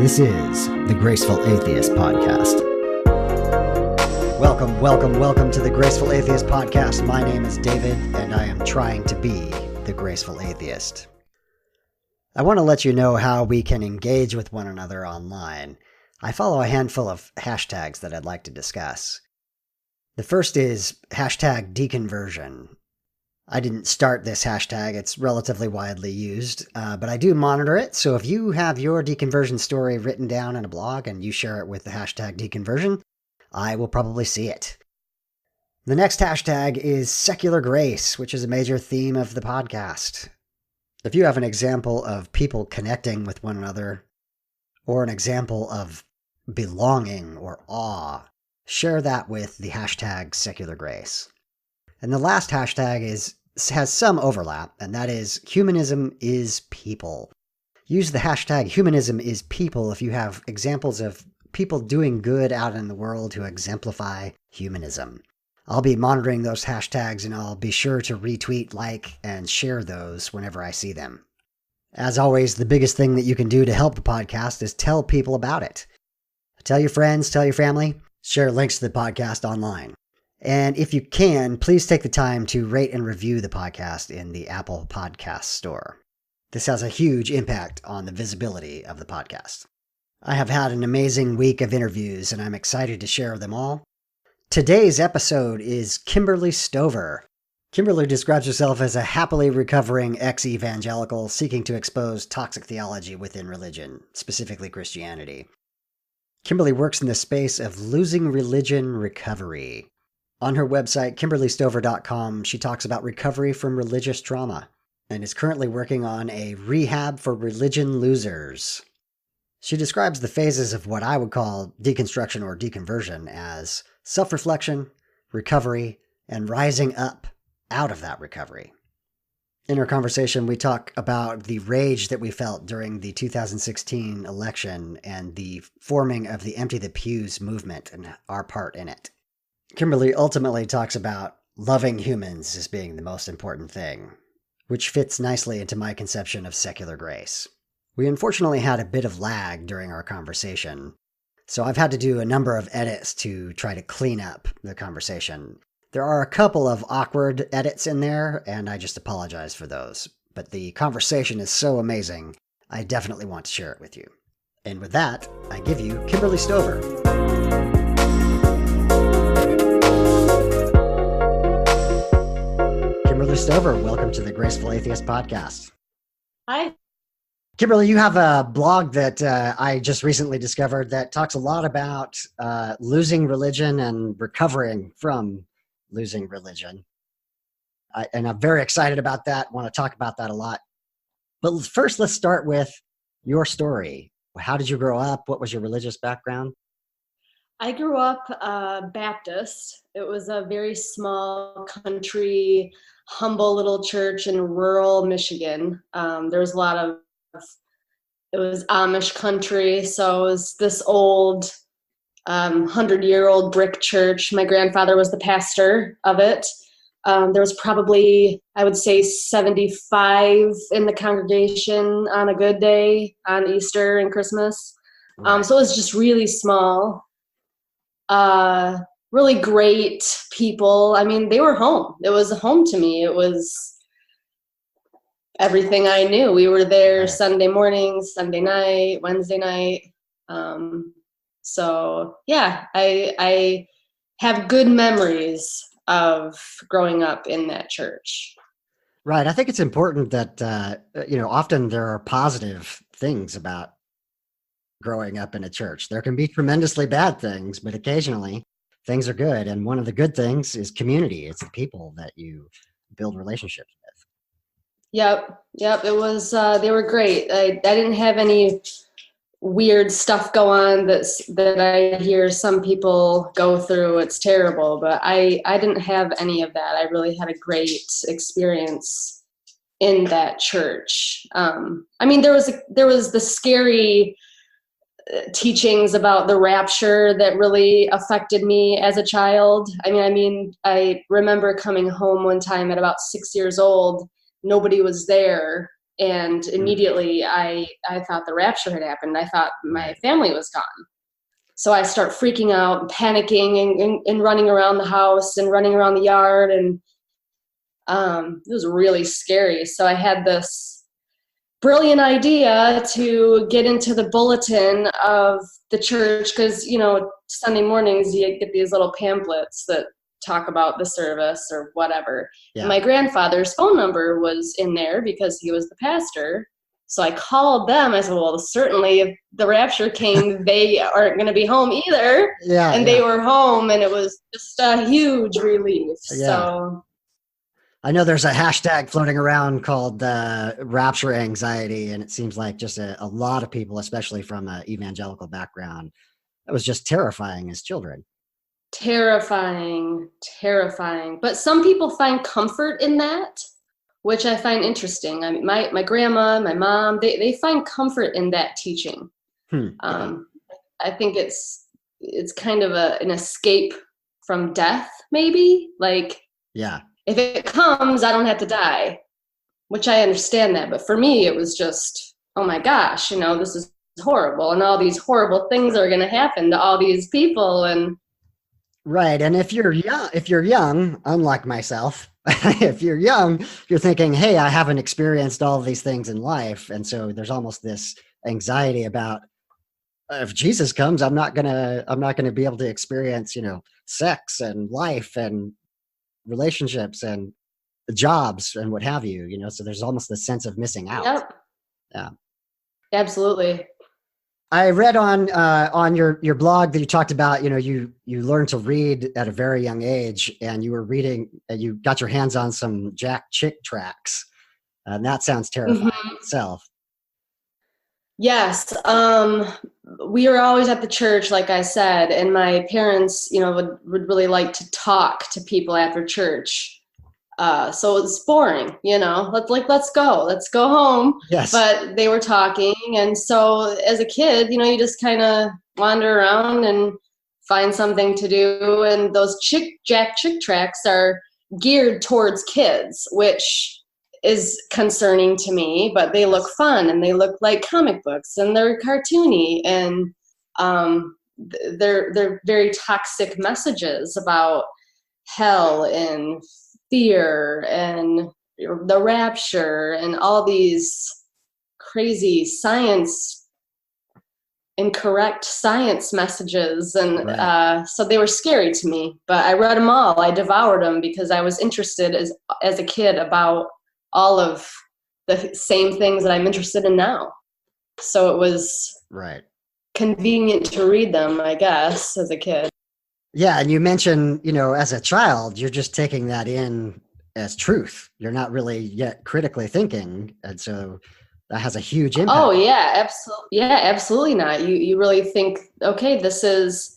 This is the Graceful Atheist Podcast. Welcome to the Graceful Atheist Podcast. My name is David, and I am trying to be the Graceful Atheist. I want to let you know how we can engage with one another online. I follow a handful of hashtags that I'd like to discuss. The first is hashtag Deconversion. I didn't start this hashtag. It's relatively widely used, but I do monitor it. So if you have your deconversion story written down in a blog and you share it with the hashtag Deconversion, I will probably see it. The next hashtag is Secular Grace, which is a major theme of the podcast. If you have an example of people connecting with one another, or an example of belonging or awe, share that with the hashtag Secular Grace. And the last hashtag has some overlap, and that is Humanism is People. Use the hashtag Humanism is People if you have examples of people doing good out in the world who exemplify humanism. I'll be monitoring those hashtags, and I'll be sure to retweet, like, and share those whenever I see them. As always, the biggest thing that you can do to help the podcast is tell people about it. Tell your friends, tell your family, share links to the podcast online. And if you can, please take the time to rate and review the podcast in the Apple Podcast Store. This has a huge impact on the visibility of the podcast. I have had an amazing week of interviews, and I'm excited to share them all. Today's episode is Kimberly Stover. Kimberly describes herself as a happily recovering ex-evangelical seeking to expose toxic theology within religion, specifically Christianity. Kimberly works in the space of losing religion recovery. On her website, kimberlystover.com, she talks about recovery from religious trauma and is currently working on a rehab for religion losers. She describes the phases of what I would call deconstruction or deconversion as self-reflection, recovery, and rising up out of that recovery. In our conversation, we talk about the rage that we felt during the 2016 election and the forming of the Empty the Pews movement and our part in it. Kimberly ultimately talks about loving humans as being the most important thing, which fits nicely into my conception of secular grace. We unfortunately had a bit of lag during our conversation, so I've had to do a number of edits to try to clean up the conversation. There are a couple of awkward edits in there, and I just apologize for those. But the conversation is so amazing, I definitely want to share it with you. And with that, I give you Kimberly Stover. Kimberly Stover, welcome to the Graceful Atheist Podcast. Hi. Kimberly, you have a blog that I just recently discovered that talks a lot about losing religion and recovering from losing religion. And I'm very excited about that. Want to talk about that a lot. But first, let's start with your story. How did you grow up? What was your religious background? I grew up Baptist. It was a very small country, humble little church in rural Michigan. There was a lot of, it was Amish country. So it was this old 100-year-old brick church. My grandfather was the pastor of it. There was probably, I would say, 75 in the congregation on a good day on Easter and Christmas. Right. So it was just really small. Really great people. I mean, they were home. It was a home to me. It was everything I knew. We were there Right. Sunday morning, Sunday night, Wednesday night. So yeah, I have good memories of growing up in that church. Right. I think it's important that, often there are positive things about growing up in a church. There can be tremendously bad things, but occasionally things are good. And one of the good things is community. It's the people that you build relationships with. Yep. It was, they were great. I didn't have any weird stuff go on that I hear some people go through. It's terrible, but I didn't have any of that. I really had a great experience in that church. I mean, there was the scary teachings about the rapture that really affected me as a child. I remember coming home one time at about 6 years old. Nobody was there. And immediately I thought the rapture had happened. I thought my family was gone. So I start freaking out and panicking and running around the house and running around the yard. And it was really scary. So I had this brilliant idea to get into the bulletin of the church, because, you know, Sunday mornings you get these little pamphlets that talk about the service or whatever. Yeah. And my grandfather's phone number was in there because he was the pastor. So I called them. I said, well, certainly if the rapture came, they aren't going to be home either. Yeah, and they were home, and it was just a huge relief. Yeah. So I know there's a hashtag floating around called rapture anxiety, and it seems like just a lot of people, especially from an evangelical background, it was just terrifying as children. Terrifying. But some people find comfort in that, which I find interesting. I mean, my grandma, my mom, they find comfort in that teaching. I think it's kind of an escape from death, maybe. Like, yeah, if it comes, I don't have to die, which I understand that. But for me, it was just, oh my gosh, you know, this is horrible, and all these horrible things are going to happen to all these people. And right. And if you're young, unlike myself, if you're young, you're thinking, hey, I haven't experienced all of these things in life. And so there's almost this anxiety about, if Jesus comes, I'm not gonna be able to experience, you know, sex and life and relationships and jobs and what have you, you know, so there's almost this sense of missing out. Yep. Yeah. Absolutely. I read on your blog that you talked about, you know, you learned to read at a very young age, and you were reading, you got your hands on some Jack Chick tracts, and that sounds terrifying itself. Yes. We were always at the church, like I said, and my parents, you know, would really like to talk to people after church. So it's boring, you know, let's go home. Yes. But they were talking. And so as a kid, you know, you just kind of wander around and find something to do. And those Jack Chick tracts are geared towards kids, which is concerning to me, but they look fun, and they look like comic books, and they're cartoony, and they're very toxic messages about hell and fear and the rapture and all these crazy incorrect science messages. And so they were scary to me, but I read them all. I devoured them because I was interested as a kid about all of the same things that I'm interested in now. So it was convenient to read them, I guess, as a kid. Yeah, and you mentioned, you know, as a child, you're just taking that in as truth. You're not really yet critically thinking, and so that has a huge impact. Oh yeah, absolutely. Yeah, absolutely not. You really think, okay, this is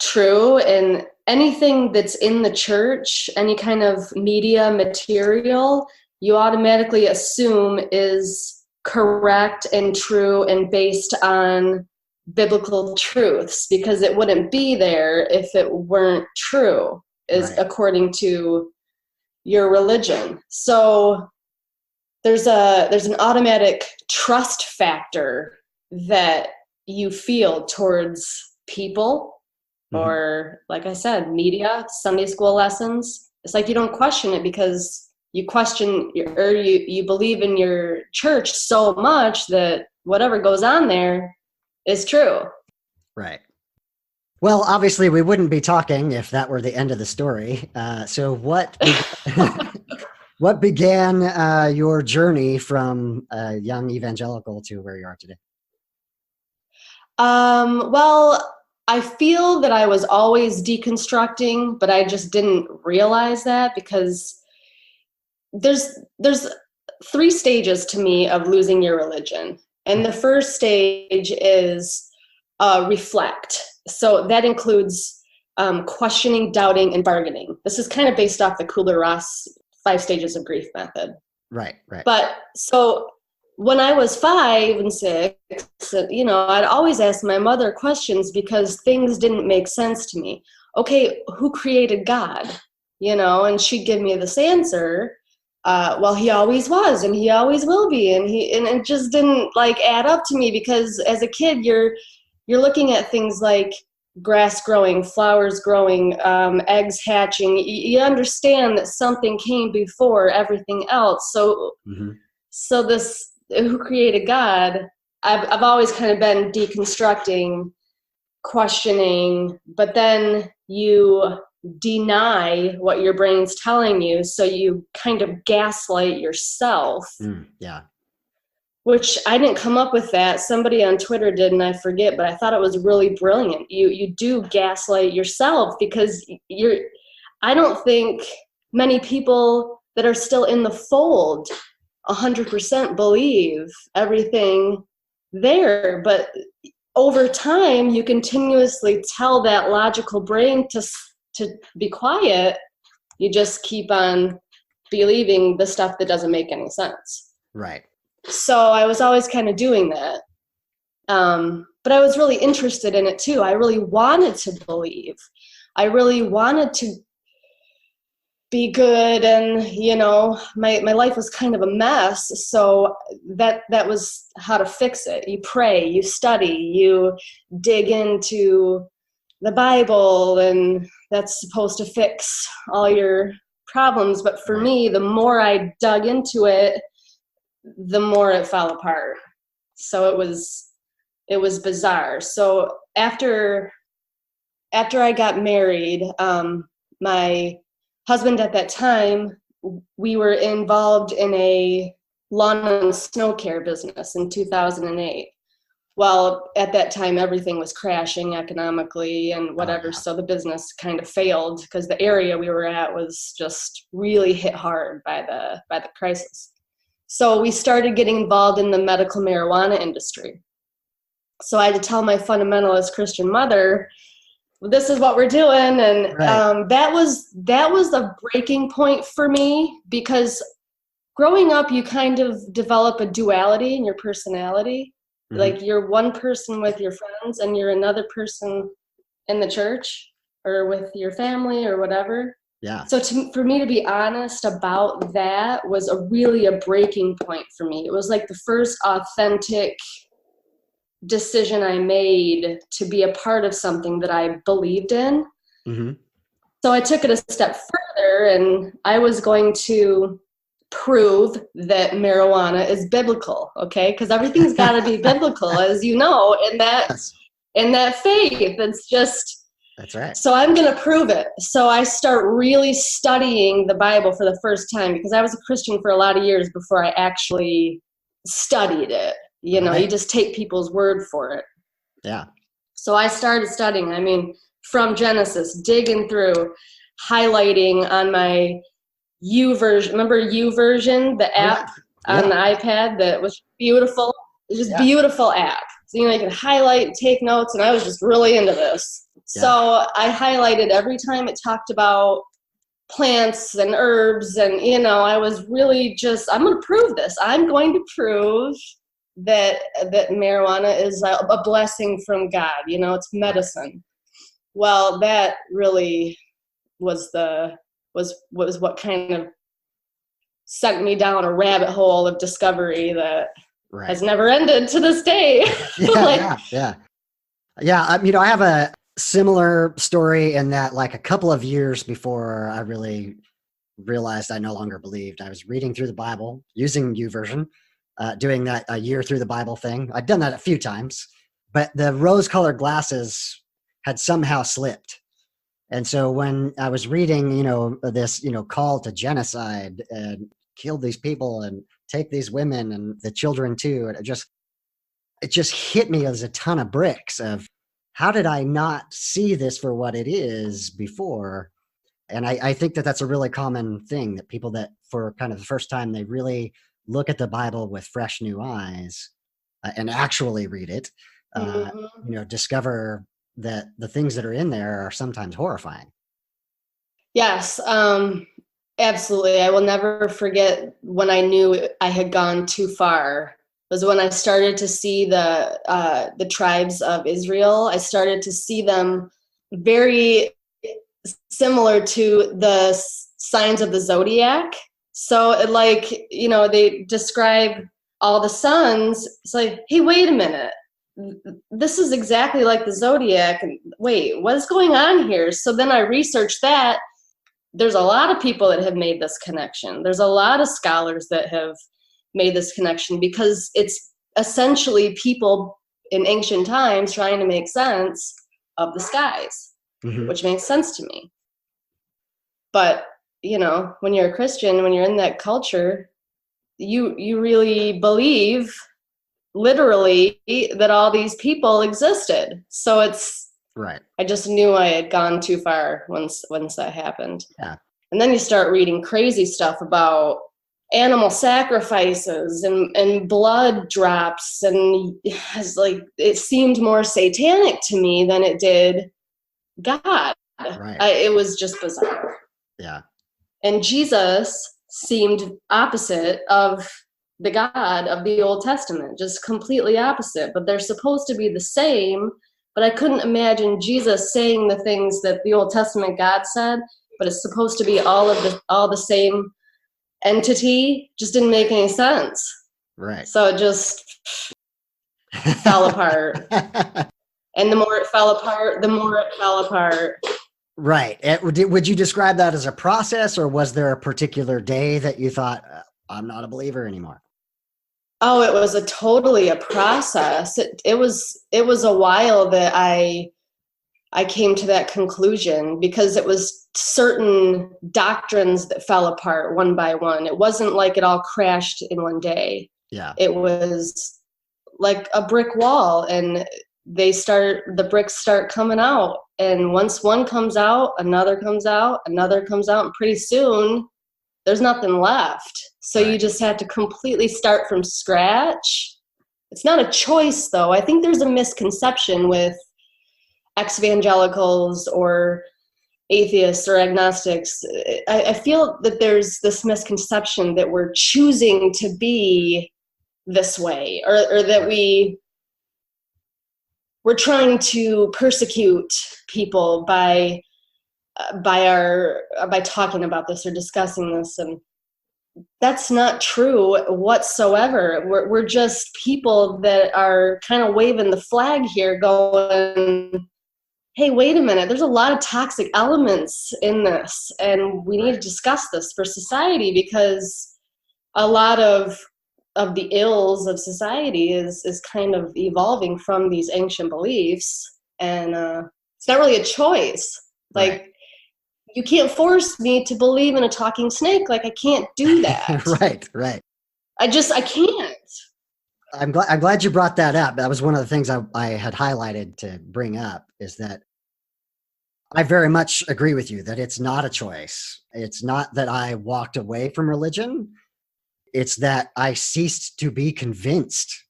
true, and anything that's in the church, any kind of media material, you automatically assume is correct and true and based on biblical truths, because it wouldn't be there if it weren't true, according to your religion. So there's an automatic trust factor that you feel towards people, or, like I said, media, Sunday school lessons. It's like you don't question it because you question, or you believe in your church so much that whatever goes on there is true. Right. Well, obviously we wouldn't be talking if that were the end of the story. So what began your journey from a young evangelical to where you are today? Well, I feel that I was always deconstructing, but I just didn't realize that, because there's 3 stages to me of losing your religion. And the first stage is reflect. So that includes questioning, doubting, and bargaining. This is kind of based off the Kubler-Ross 5 stages of grief method. Right. But so when I was 5 and 6, you know, I'd always ask my mother questions because things didn't make sense to me. Okay, who created God? You know, and she'd give me this answer. well, he always was, and he always will be, and it just didn't like add up to me, because as a kid you're looking at things like grass growing, flowers growing, eggs hatching. You understand that something came before everything else. So so this, who created God, I've always kind of been deconstructing, questioning, but then you deny what your brain's telling you, so you kind of gaslight yourself. Yeah. Which I didn't come up with that. Somebody on Twitter did, and I forget, but I thought it was really brilliant. You do gaslight yourself, because I don't think many people that are still in the fold 100% believe everything there, but over time you continuously tell that logical brain to be quiet. You just keep on believing the stuff that doesn't make any sense. Right. So I was always kind of doing that. But I was really interested in it too. I really wanted to believe. I really wanted to be good, and my life was kind of a mess. So that was how to fix it. You pray, you study, you dig into the Bible, and that's supposed to fix all your problems. But for me, the more I dug into it, the more it fell apart. So it was bizarre. So after I got married, my husband at that time, we were involved in a lawn and snow care business in 2008. Well, at that time, everything was crashing economically and whatever. Oh, yeah. So the business kind of failed, because the area we were at was just really hit hard by the crisis. So we started getting involved in the medical marijuana industry. So I had to tell my fundamentalist Christian mother, this is what we're doing. And that was a breaking point for me, because growing up, you kind of develop a duality in your personality. Like, you're one person with your friends and you're another person in the church or with your family or whatever. Yeah. So for me to be honest about that was really a breaking point for me. It was like the first authentic decision I made to be a part of something that I believed in. So I took it a step further, and I was going to prove that marijuana is biblical, okay? Because everything's got to be biblical, as you know, in that faith. It's just, that's right. So I'm going to prove it. So I start really studying the Bible for the first time, because I was a Christian for a lot of years before I actually studied it. You just take people's word for it. Yeah. So I started studying, from Genesis, digging through, highlighting on my YouVersion. Remember YouVersion, the app on the iPad that was beautiful? It was just beautiful app. So, you can highlight and take notes, and I was just really into this. Yeah. So I highlighted every time it talked about plants and herbs, and, I was really just, I'm going to prove this. I'm going to prove that marijuana is a blessing from God. It's medicine. Well, that really was what kind of sent me down a rabbit hole of discovery that has never ended to this day. Yeah. I have a similar story in that, like, a couple of years before I really realized I no longer believed, I was reading through the Bible using YouVersion, doing that a year through the Bible thing. I'd done that a few times, but the rose-colored glasses had somehow slipped. And so when I was reading, this, call to genocide and kill these people and take these women and the children too, and it just hit me as a ton of bricks of, how did I not see this for what it is before? And I think that that's a really common thing, that people that for kind of the first time, they really look at the Bible with fresh new eyes and actually read it, discover that the things that are in there are sometimes horrifying. Yes, absolutely. I will never forget when I knew I had gone too far. It was when I started to see the tribes of Israel. I started to see them very similar to the signs of the zodiac. So they describe all the sons. It's like, hey, wait a minute. This is exactly like the zodiac. And wait, what's going on here? So then I researched that. There's a lot of people that have made this connection. There's a lot of scholars that have made this connection, because it's essentially people in ancient times trying to make sense of the skies, which makes sense to me. But, when you're a Christian, when you're in that culture, you really believe literally that all these people existed. So it's right. I just knew I had gone too far once that happened. Yeah. And then you start reading crazy stuff about animal sacrifices and blood drops, and it's like, it seemed more satanic to me than it did God. Right. It was just bizarre. Yeah. And Jesus seemed opposite of the God of the Old Testament, just completely opposite. But they're supposed to be the same. But I couldn't imagine Jesus saying the things that the Old Testament God said, but it's supposed to be all the same entity. Just didn't make any sense. Right. So it just fell apart. And the more it fell apart, the more it fell apart. Right. Would you describe that as a process, or was there a particular day that you thought, I'm not a believer anymore? Oh, it was totally a process. It was a while that I came to that conclusion, because it was certain doctrines that fell apart one by one. It wasn't like it all crashed in one day. Yeah. It was like a brick wall, and the bricks start coming out. And once one comes out, another comes out, another comes out, and pretty soon there's nothing left. So right. You just have to completely start from scratch. It's not a choice, though. I think there's a misconception with ex-evangelicals or atheists or agnostics. I feel that there's this misconception that we're choosing to be this way, or that we're trying to persecute people by talking about this or discussing this, and that's not true whatsoever. We're just people that are kind of waving the flag here, going, hey, wait a minute, there's a lot of toxic elements in this, and we need to discuss this for society, because a lot of the ills of society is kind of evolving from these ancient beliefs, and it's not really a choice. Like, you can't force me to believe in a talking snake. Like, I can't do that. Right. I can't. I'm glad you brought that up. That was one of the things I had highlighted to bring up, is that I very much agree with you that it's not a choice. It's not that I walked away from religion. It's that I ceased to be convinced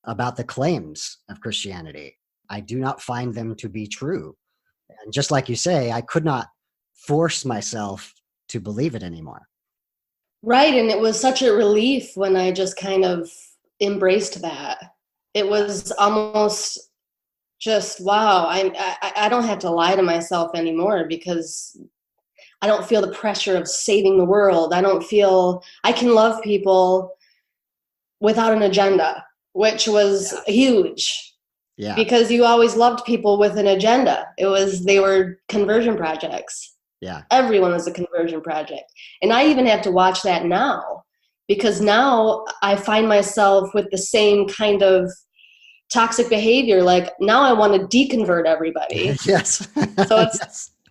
about the claims of Christianity. I do not find them to be true. And just like you say, I could not force myself to believe it anymore. Right. And it was such a relief when I just kind of embraced that. It was almost just, wow, I don't have to lie to myself anymore, because I don't feel the pressure of saving the world. I can love people without an agenda, which was huge. Yeah. Because you always loved people with an agenda. They were conversion projects. Yeah. Everyone was a conversion project. And I even have to watch that now, because now I find myself with the same kind of toxic behavior. Like, now I want to deconvert everybody. Yes. So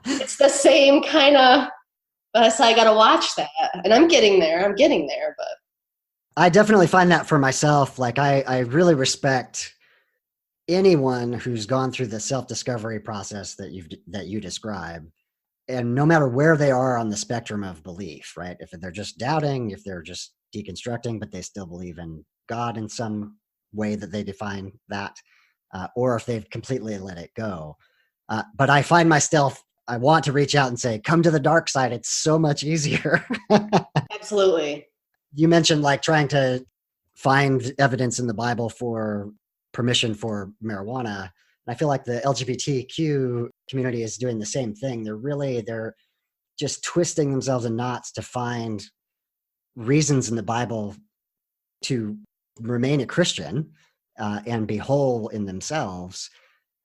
it's the same kind of, but I got to watch that. And I'm getting there, but I definitely find that for myself. Like, I really respect anyone who's gone through the self-discovery process that you describe, and no matter where they are on the spectrum of belief, right? If they're just doubting, if they're just deconstructing, but they still believe in God in some way that they define that, or if they've completely let it go. But I find myself, I want to reach out and say, come to the dark side. It's so much easier. Absolutely. You mentioned like trying to find evidence in the Bible for permission for marijuana. And I feel like the LGBTQ community is doing the same thing. They're just twisting themselves in knots to find reasons in the Bible to remain a Christian and be whole in themselves.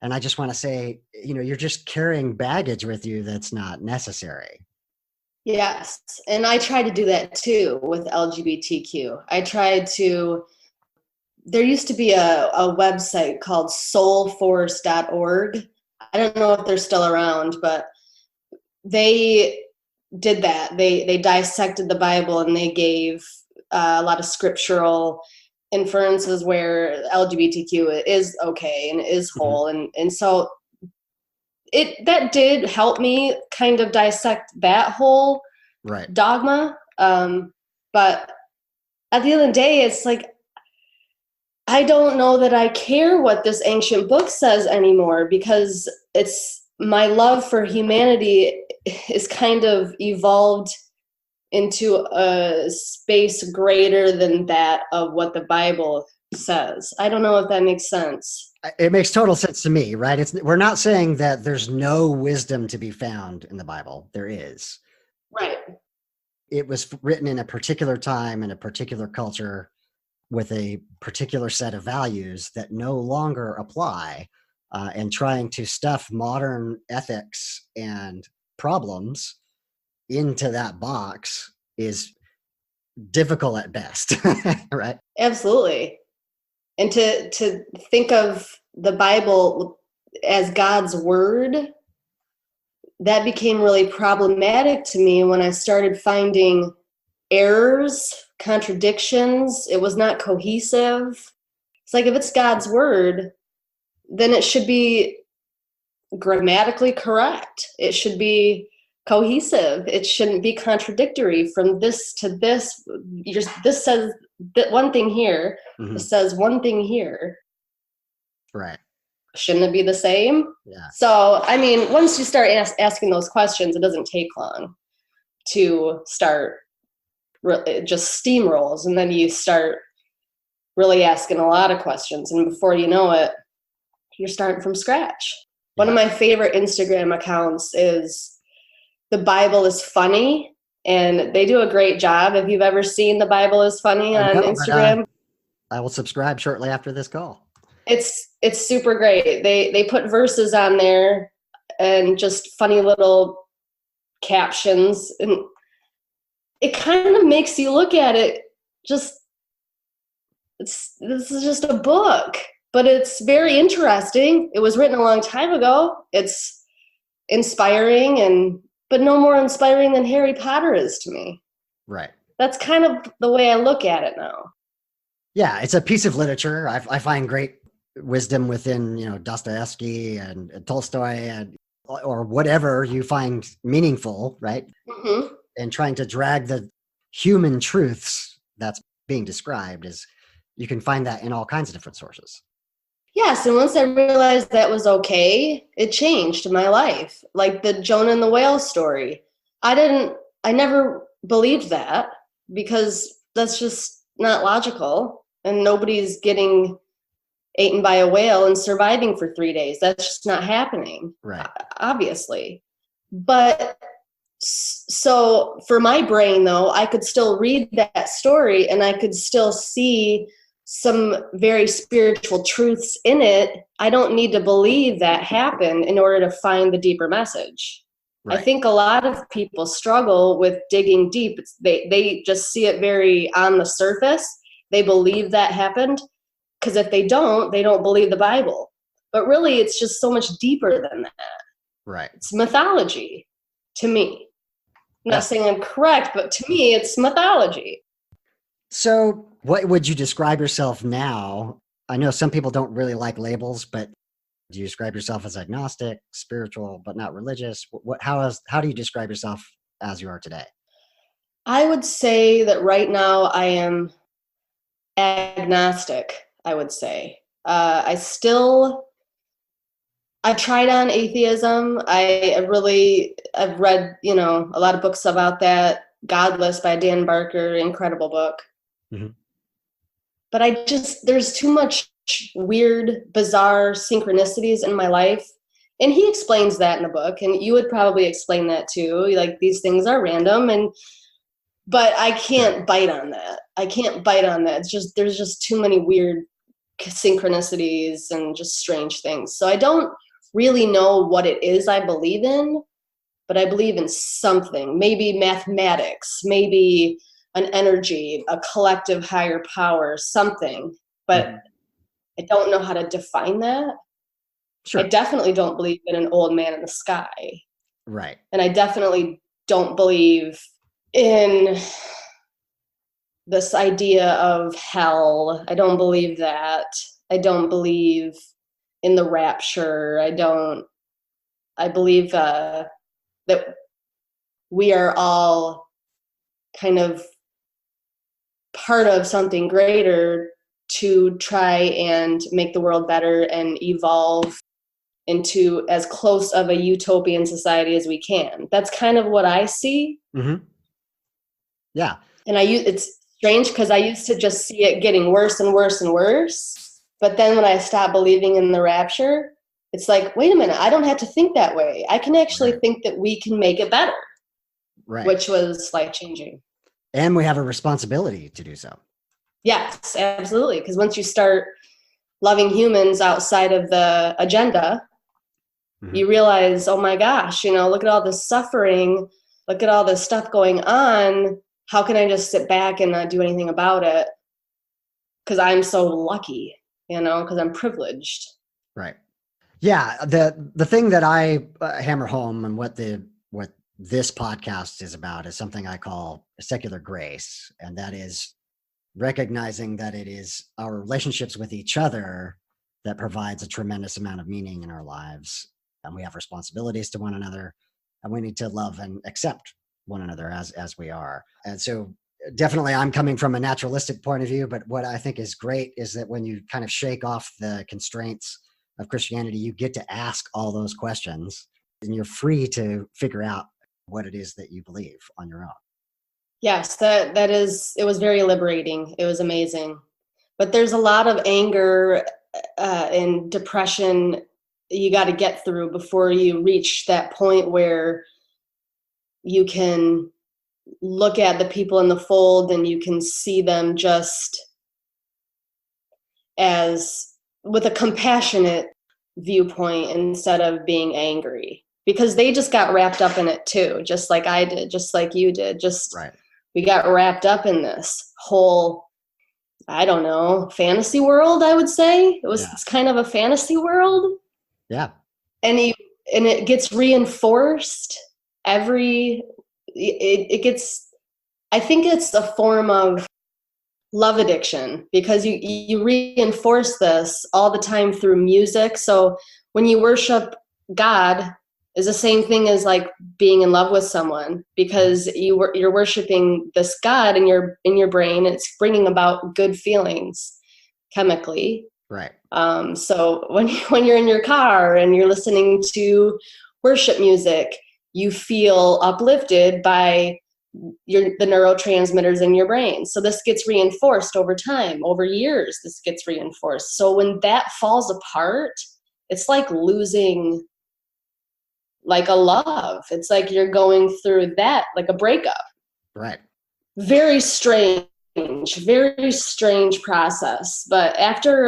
And I just want to say, you're just carrying baggage with you that's not necessary. Yes. And I try to do that too with LGBTQ. There used to be a website called soulforce.org. I don't know if they're still around, but they did that. They dissected the Bible and they gave a lot of scriptural inferences where LGBTQ is okay and is whole. And so that did help me kind of dissect that whole dogma. But at the end of the day, it's like, I don't know that I care what this ancient book says anymore, because my love for humanity is kind of evolved into a space greater than that of what the Bible says. I don't know if that makes sense. It makes total sense to me, right? We're not saying that there's no wisdom to be found in the Bible. There is. Right. It was written in a particular time, in a particular culture, with a particular set of values that no longer apply, and trying to stuff modern ethics and problems into that box is difficult at best, right? Absolutely. And to think of the Bible as God's word, that became really problematic to me when I started finding errors, contradictions. It was not cohesive. It's like, if it's God's word, then it should be grammatically correct. It should be cohesive. It shouldn't be contradictory from this to this. This says one thing here. This says one thing here. Right. Shouldn't it be the same? Yeah. So, I mean, once you start asking those questions, it doesn't take long to start just steamrolls, and then you start really asking a lot of questions, and before you know it, you're starting from scratch. One of my favorite Instagram accounts is The Bible is Funny, and they do a great job. If you've ever seen The Bible is Funny on Instagram, I will subscribe shortly after this call. It's super great. They put verses on there and just funny little captions, and it kind of makes you look at it this is just a book, but it's very interesting. It was written a long time ago. It's inspiring, but no more inspiring than Harry Potter is to me. Right. That's kind of the way I look at it now. Yeah, it's a piece of literature. I find great wisdom within, Dostoevsky and Tolstoy or whatever you find meaningful, right? Mm-hmm. And trying to drag the human truths that's being described you can find that in all kinds of different sources. Yes, and once I realized that was okay, it changed my life. Like the Jonah and the whale story. I never believed that, because that's just not logical, and nobody's getting eaten by a whale and surviving for 3 days. That's just not happening, right? Obviously. But so for my brain, though, I could still read that story and I could still see some very spiritual truths in it. I don't need to believe that happened in order to find the deeper message. Right. I think a lot of people struggle with digging deep. They just see it very on the surface. They believe that happened, because if they don't believe the Bible. But really, it's just so much deeper than that. Right. It's mythology to me. I'm not saying I'm correct, but to me, it's mythology. So what would you describe yourself now? I know some people don't really like labels, but do you describe yourself as agnostic, spiritual, but not religious? How do you describe yourself as you are today? I would say that right now I am agnostic, I would say. I've tried on atheism. I've read, a lot of books about that. Godless by Dan Barker, incredible book. Mm-hmm. But there's too much weird, bizarre synchronicities in my life. And he explains that in the book, and you would probably explain that too. Like, these things are random, But I can't bite on that. It's just, there's just too many weird synchronicities and just strange things. So I don't really know what it is I believe in, but I believe in something, maybe mathematics, maybe an energy, a collective higher power, something, but I don't know how to define that. Sure. I definitely don't believe in an old man in the sky. Right. And I definitely don't believe in this idea of hell. I don't believe that. I don't believe in the rapture. I believe that we are all kind of part of something greater to try and make the world better and evolve into as close of a utopian society as we can. That's kind of what I see. Mm-hmm. Yeah. And it's strange because I used to just see it getting worse and worse and worse. But then when I stopped believing in the rapture, it's like, wait a minute, I don't have to think that way. I can actually think that we can make it better. Right. Which was life-changing. And we have a responsibility to do so. Yes, absolutely. Because once you start loving humans outside of the agenda, you realize, oh my gosh, look at all this suffering, look at all this stuff going on. How can I just sit back and not do anything about it? Because I'm so lucky, because I'm privileged. Right. Yeah. The thing that I hammer home and what this podcast is about is something I call secular grace. And that is recognizing that it is our relationships with each other that provides a tremendous amount of meaning in our lives. And we have responsibilities to one another, and we need to love and accept one another as we are. And so definitely I'm coming from a naturalistic point of view, but what I think is great is that when you kind of shake off the constraints of Christianity, you get to ask all those questions and you're free to figure out what it is that you believe on your own. Yes, it was very liberating. It was amazing. But there's a lot of anger and depression you got to get through before you reach that point where you can look at the people in the fold and you can see them just as with a compassionate viewpoint instead of being angry, because they just got wrapped up in it too, just like I did, just like you did. We got wrapped up in this whole, I don't know, fantasy world, I would say. It's kind of a fantasy world. Yeah. And it gets reinforced I think it's a form of love addiction, because you reinforce this all the time through music. So when you worship God, is the same thing as like being in love with someone, because you're worshiping this God in your brain. It's bringing about good feelings chemically. Right. So when you're in your car and you're listening to worship music, you feel uplifted by the neurotransmitters in your brain. So this gets reinforced over time, over years, this gets reinforced. So when that falls apart, it's like losing like a love. It's like you're going through that, like a breakup. Right. Very strange process. But after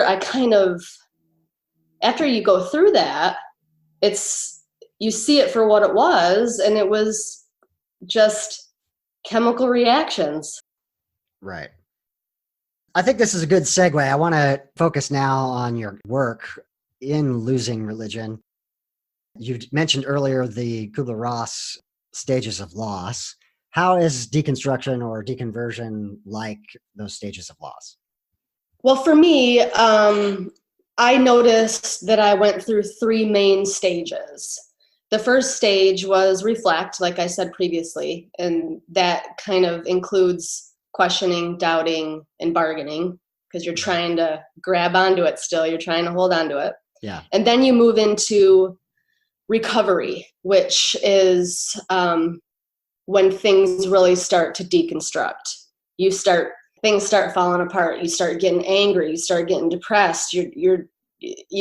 you go through that, you see it for what it was, and it was just chemical reactions. Right. I think this is a good segue. I want to focus now on your work in losing religion. You mentioned earlier the Kubler-Ross stages of loss. How is deconstruction or deconversion like those stages of loss? Well, for me, I noticed that I went through 3 main stages. The first stage was reflect, like I said previously, and that kind of includes questioning, doubting, and bargaining, because you're trying to grab onto it still. You're trying to hold onto it. Yeah. And then you move into recovery, which is when things really start to deconstruct. Things start falling apart. You start getting angry. You start getting depressed. You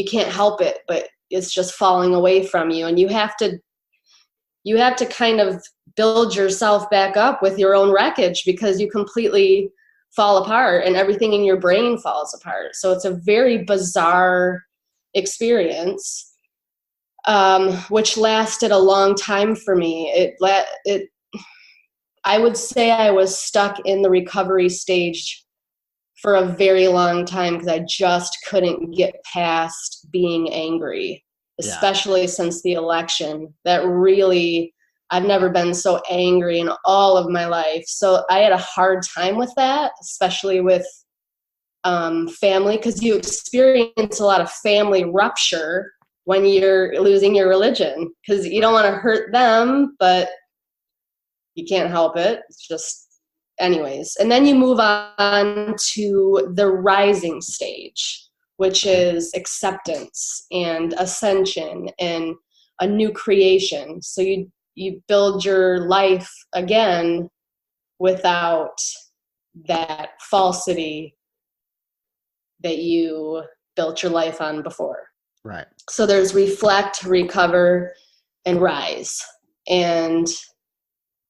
can't help it, but it's just falling away from you. And you have to you have to kind of build yourself back up with your own wreckage, because you completely fall apart and everything in your brain falls apart. So it's a very bizarre experience, which lasted a long time for me. I would say I was stuck in the recovery stage for a very long time, because I just couldn't get past being angry, especially since the election. That really, I've never been so angry in all of my life. So I had a hard time with that, especially with family, because you experience a lot of family rupture when you're losing your religion, because you don't want to hurt them, but you can't help it. It's just, anyways. And then you move on to the rising stage, which is acceptance and ascension and a new creation. So you build your life again without that falsity that you built your life on before. Right. So there's reflect, recover, and rise. And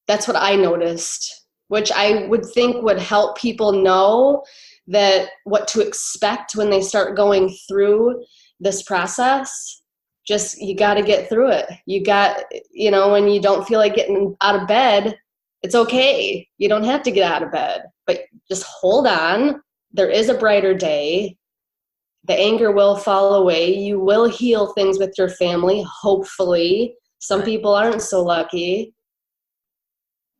that's what I noticed, which I would think would help people know that what to expect when they start going through this process. Just, you got to get through it. When you don't feel like getting out of bed, it's okay. You don't have to get out of bed, but just hold on. There is a brighter day. The anger will fall away. You will heal things with your family, hopefully. Some people aren't so lucky.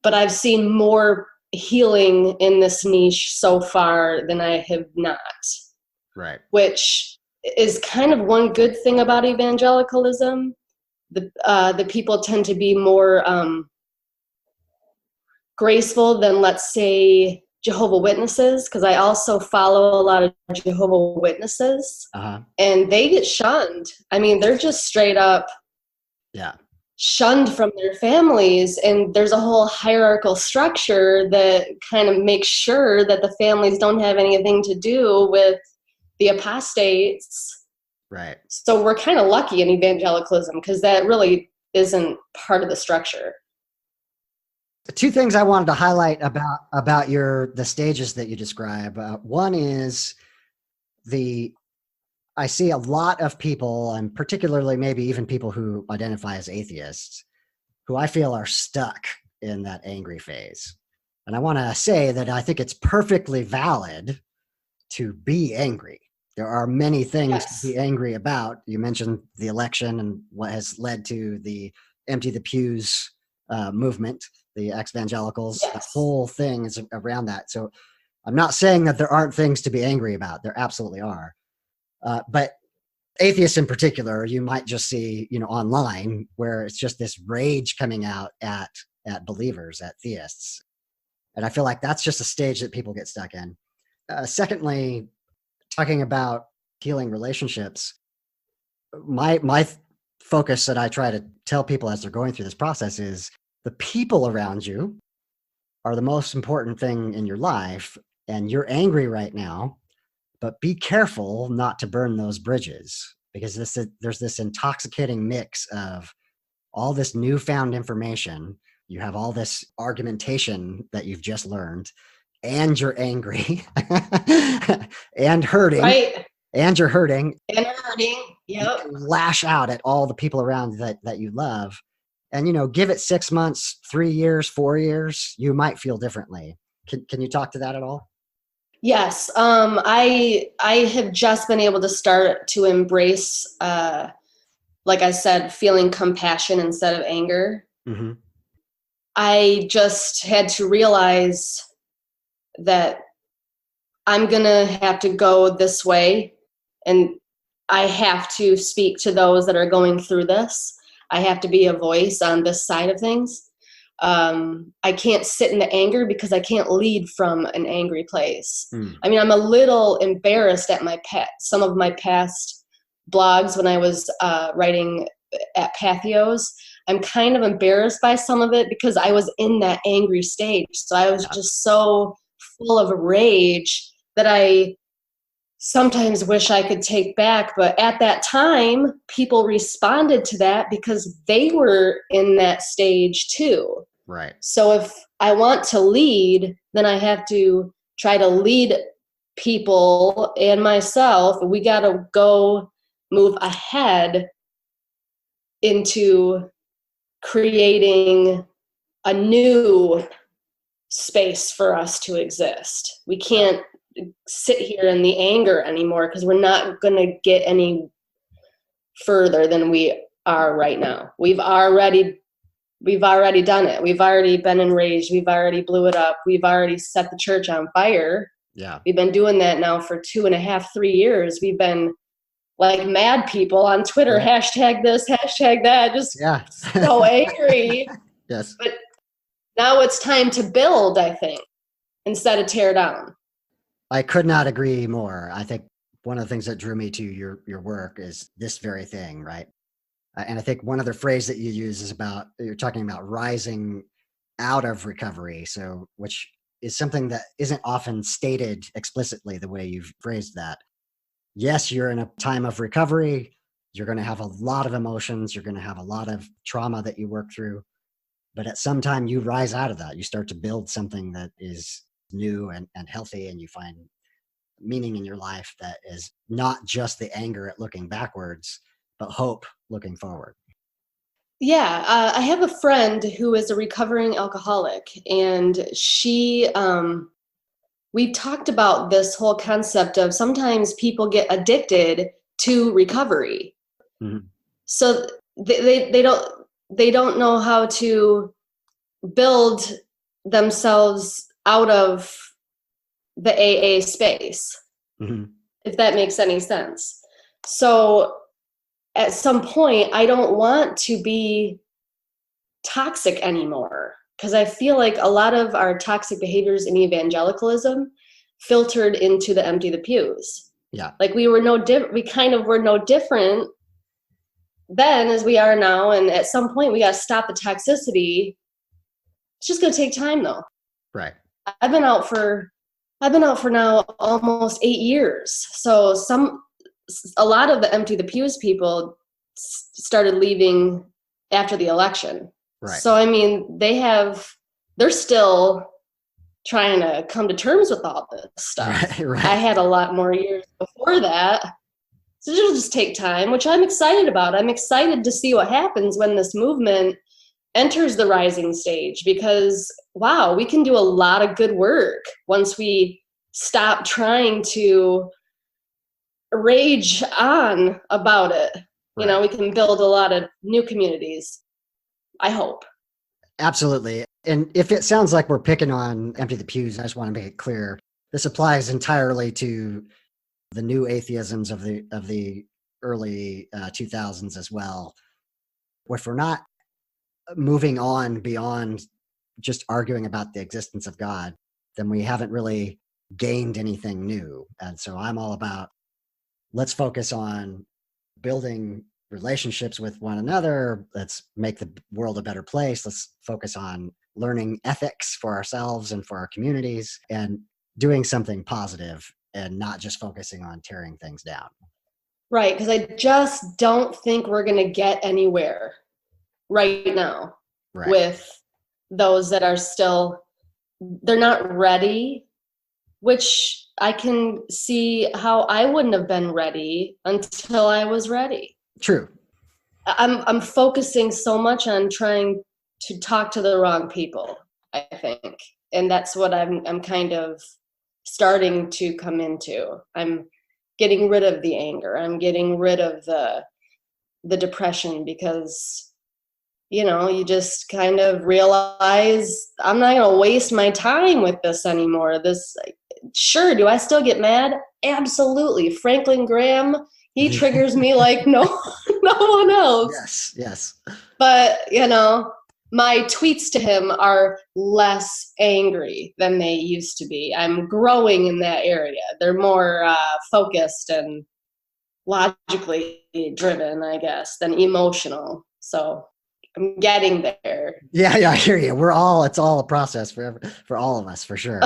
But I've seen more healing in this niche so far than I have not. Right. Which is kind of one good thing about evangelicalism. The people tend to be more graceful than, let's say, Jehovah Witnesses, because I also follow a lot of Jehovah Witnesses, and they get shunned. I mean, they're just straight up shunned from their families, and there's a whole hierarchical structure that kind of makes sure that the families don't have anything to do with the apostates. Right. So we're kind of lucky in evangelicalism, because that really isn't part of the structure. The two things I wanted to highlight about the stages that you describe. One is I see a lot of people, and particularly maybe even people who identify as atheists, who I feel are stuck in that angry phase. And I want to say that I think it's perfectly valid to be angry. There are many things to be angry about. You mentioned the election and what has led to the Empty the Pews movement, the ex-evangelicals. The whole thing is around that. So I'm not saying that there aren't things to be angry about. There absolutely are. But atheists in particular, you might just see, online, where it's just this rage coming out at believers, at theists. And I feel like that's just a stage that people get stuck in. Secondly, talking about healing relationships, my focus that I try to tell people as they're going through this process is the people around you are the most important thing in your life, and you're angry right now. But be careful not to burn those bridges, because there's this intoxicating mix of all this newfound information. You have all this argumentation that you've just learned, and you're angry and hurting. Right. And you're hurting. And hurting. Yep. You lash out at all the people around that you love. And, give it 6 months, 3 years, 4 years, you might feel differently. Can you talk to that at all? Yes. I have just been able to start to embrace, like I said, feeling compassion instead of anger. Mm-hmm. I just had to realize that I'm going to have to go this way, and I have to speak to those that are going through this. I have to be a voice on this side of things. I can't sit in the anger, because I can't lead from an angry place. I mean, I'm a little embarrassed at some of my past blogs when I was writing at Pathios. I'm kind of embarrassed by some of it, because I was in that angry stage. So I was just so full of rage that I sometimes wish I could take back. But at that time, people responded to that because they were in that stage too. Right. So if I want to lead, then I have to try to lead people and myself. We got to go move ahead into creating a new space for us to exist. We can't sit here in the anger anymore because we're not going to get any further than we are right now. We've already done it. We've already been enraged. We've already blew it up. We've already set the church on fire. Yeah. We've been doing that now for 2.5, 3 years. We've been like mad people on Twitter, right. hashtag this, hashtag that, just so angry. Yes. But now it's time to build, I think, instead of tear down. I could not agree more. I think one of the things that drew me to your work is this very thing, right? And I think one other phrase that you use is you're talking about rising out of recovery. So, which is something that isn't often stated explicitly the way you've phrased that. Yes, you're in a time of recovery. You're going to have a lot of emotions. You're going to have a lot of trauma that you work through. But at some time you rise out of that. You start to build something that is new and healthy, and you find meaning in your life that is not just the anger at looking backwards, but hope looking forward. Yeah, I have a friend who is a recovering alcoholic, and we talked about this whole concept of sometimes people get addicted to recovery. Mm-hmm. So they don't know how to build themselves out of the AA space, mm-hmm. if that makes any sense. So at some point, I don't want to be toxic anymore, because I feel like a lot of our toxic behaviors in evangelicalism filtered into the empty the pews. Yeah. Like we kind of were no different then as we are now. And at some point we got to stop the toxicity. It's just going to take time though. Right. I've been out for now almost 8 years. So a lot of the empty the pews people started leaving after the election. Right. So, I mean, they're still trying to come to terms with all this stuff. Right. I had a lot more years before that. So it'll just take time, which I'm excited about. I'm excited to see what happens when this movement enters the rising stage, because, wow, we can do a lot of good work once we stop trying to rage on about it. Right. You know, we can build a lot of new communities, I hope. Absolutely. And if it sounds like we're picking on empty the pews, I just want to make it clear. This applies entirely to the new atheisms of the early 2000s as well. If we're not moving on beyond just arguing about the existence of God, then we haven't really gained anything new. And so I'm all about, let's focus on building relationships with one another. Let's make the world a better place. Let's focus on learning ethics for ourselves and for our communities and doing something positive and not just focusing on tearing things down. Right, because I just don't think we're going to get anywhere right now with those that are still, they're not ready, which I can see how I wouldn't have been ready until I was ready. True. I'm focusing so much on trying to talk to the wrong people, I think. And that's what I'm kind of starting to come into. I'm getting rid of the anger. I'm getting rid of the depression, because, you know, you just kind of realize I'm not going to waste my time with this anymore. Sure, do I still get mad? Absolutely. Franklin Graham, he triggers me like no one else. Yes. But, you know, my tweets to him are less angry than they used to be. I'm growing in that area. They're more focused and logically driven, I guess, than emotional. So I'm getting there. Yeah, I hear you. It's all a process for all of us, for sure.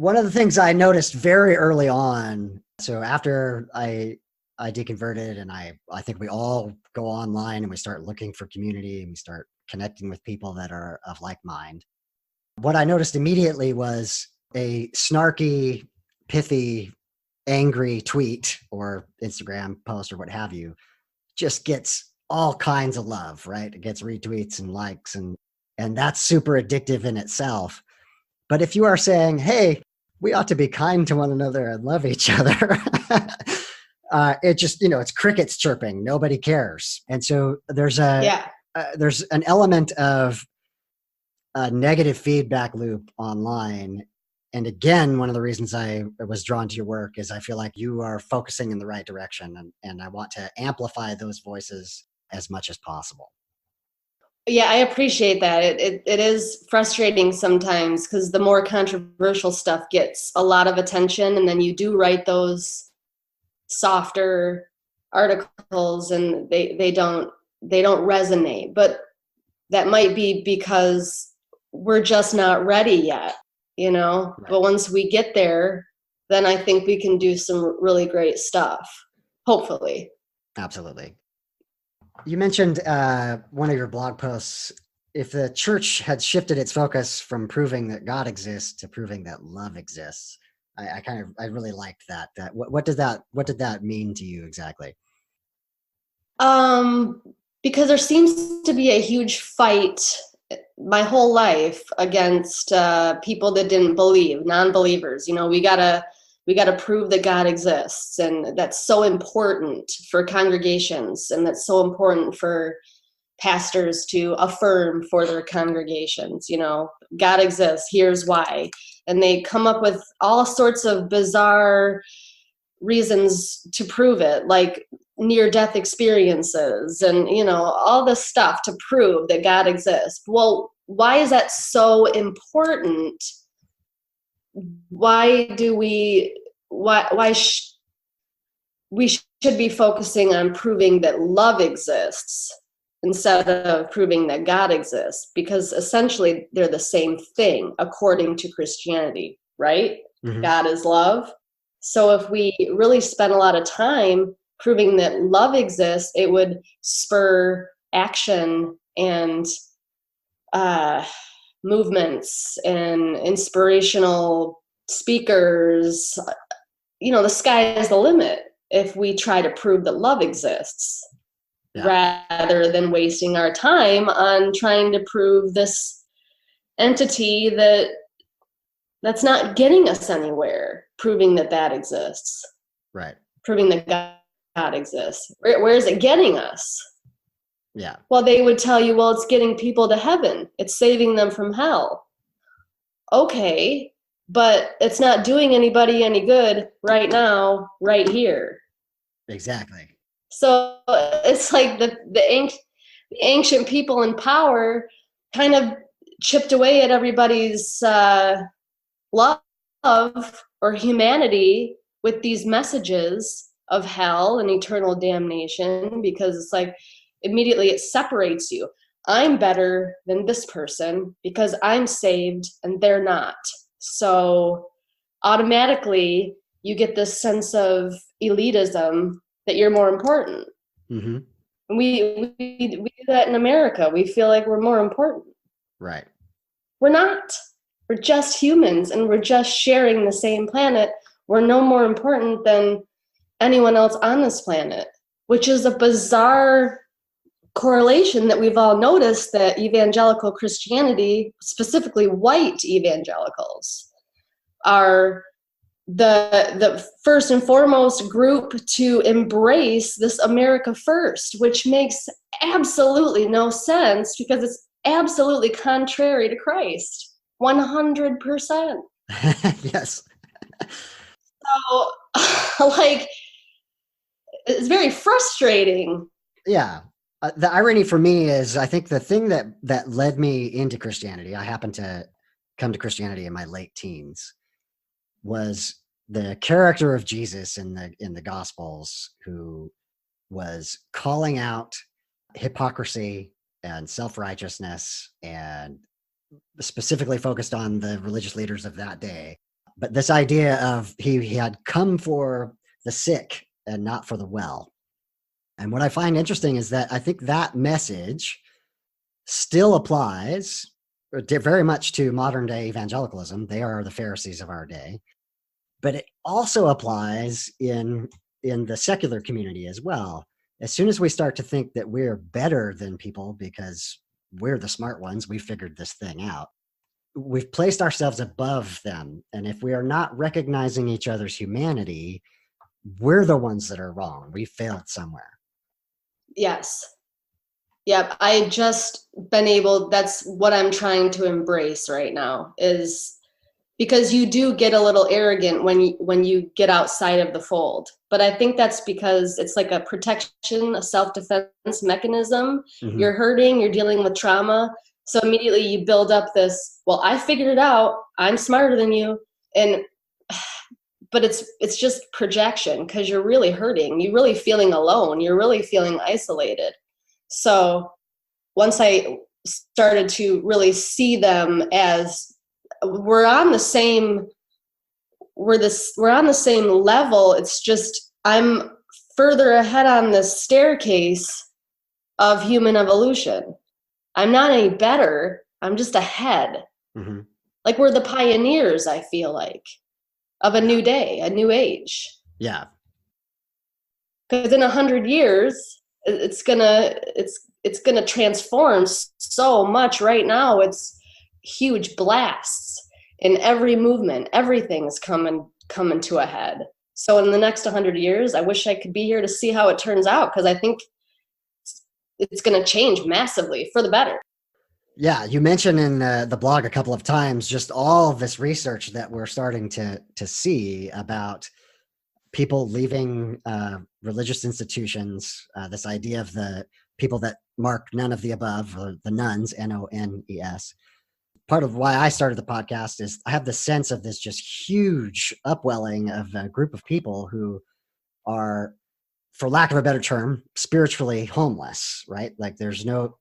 one of the things I noticed very early on, so after I deconverted, and I think we all go online and we start looking for community and we start connecting with people that are of like mind. What I noticed immediately was a snarky, pithy, angry tweet or Instagram post or what have you just gets all kinds of love, right? It gets retweets and likes, and that's super addictive in itself. But if you are saying, hey, we ought to be kind to one another and love each other, it just, it's crickets chirping. Nobody cares. And so there's there's an element of a negative feedback loop online. And again, one of the reasons I was drawn to your work is I feel like you are focusing in the right direction, and I want to amplify those voices as much as possible. Yeah, I appreciate that. It is frustrating sometimes because the more controversial stuff gets a lot of attention, and then you do write those softer articles and they don't resonate. But that might be because we're just not ready yet, Right. But once we get there, then I think we can do some really great stuff, hopefully. Absolutely. You mentioned one of your blog posts, if the church had shifted its focus from proving that God exists to proving that love exists. I really liked that. What did that mean to you exactly? Because there seems to be a huge fight my whole life against people that didn't believe, non-believers. We gotta prove that God exists, and that's so important for congregations, and that's so important for pastors to affirm for their congregations. God exists, here's why. And they come up with all sorts of bizarre reasons to prove it, like near-death experiences and all this stuff to prove that God exists. Well, why is that so important? Why we should be focusing on proving that love exists instead of proving that God exists, because essentially they're the same thing according to Christianity, right? Mm-hmm. God is love. So if we really spend a lot of time proving that love exists, it would spur action and movements and inspirational speakers. The sky is the limit if we try to prove that love exists, rather than wasting our time on trying to prove this entity that's not getting us anywhere, proving that exists. Right. Proving that God exists. Where is it getting us? Yeah. Well, they would tell you, well, it's getting people to heaven. It's saving them from hell. Okay, but it's not doing anybody any good right now, right here. Exactly. So it's like the ancient people in power kind of chipped away at everybody's love or humanity with these messages of hell and eternal damnation, because it's like immediately it separates you. I'm better than this person because I'm saved and they're not. So automatically you get this sense of elitism that you're more important. Mm-hmm. We do that in America. We feel like we're more important. Right. We're not. We're just humans, and we're just sharing the same planet. We're no more important than anyone else on this planet, which is a bizarre correlation that we've all noticed, that evangelical Christianity, specifically white evangelicals, are the first and foremost group to embrace this America first, which makes absolutely no sense because it's absolutely contrary to Christ. 100%. Yes. So, it's very frustrating. Yeah. The irony for me is, I think the thing that led me into Christianity, I happened to come to Christianity in my late teens, was the character of Jesus in the Gospels, who was calling out hypocrisy and self-righteousness, and specifically focused on the religious leaders of that day. But this idea of he had come for the sick and not for the well. And what I find interesting is that I think that message still applies very much to modern day evangelicalism. They are the Pharisees of our day. But it also applies in the secular community as well. As soon as we start to think that we're better than people because we're the smart ones, we figured this thing out, we've placed ourselves above them. And if we are not recognizing each other's humanity, we're the ones that are wrong. We failed somewhere. Yes. Yep. I just been able, that's what I'm trying to embrace right now, is because you do get a little arrogant when you get outside of the fold. But I think that's because it's like a protection, a self-defense mechanism. Mm-hmm. You're hurting, you're dealing with trauma. So immediately you build up this, well, I figured it out. I'm smarter than you. But it's just projection, because you're really hurting. You're really feeling alone. You're really feeling isolated. So once I started to really see them as we're on the same level, it's just I'm further ahead on this staircase of human evolution. I'm not any better. I'm just ahead. Mm-hmm. Like we're the pioneers, I feel like, of a new day, a new age. Yeah. Because in 100 years, it's gonna transform so much. Right now, it's huge blasts in every movement. Everything's coming to a head. So in the next 100 years, I wish I could be here to see how it turns out, because I think it's going to change massively for the better. Yeah, you mentioned in the blog a couple of times just all of this research that we're starting to see about people leaving religious institutions, this idea of the people that mark none of the above, or the nuns, NONES. Part of why I started the podcast is I have the sense of this just huge upwelling of a group of people who are, for lack of a better term, spiritually homeless, right? Like there's no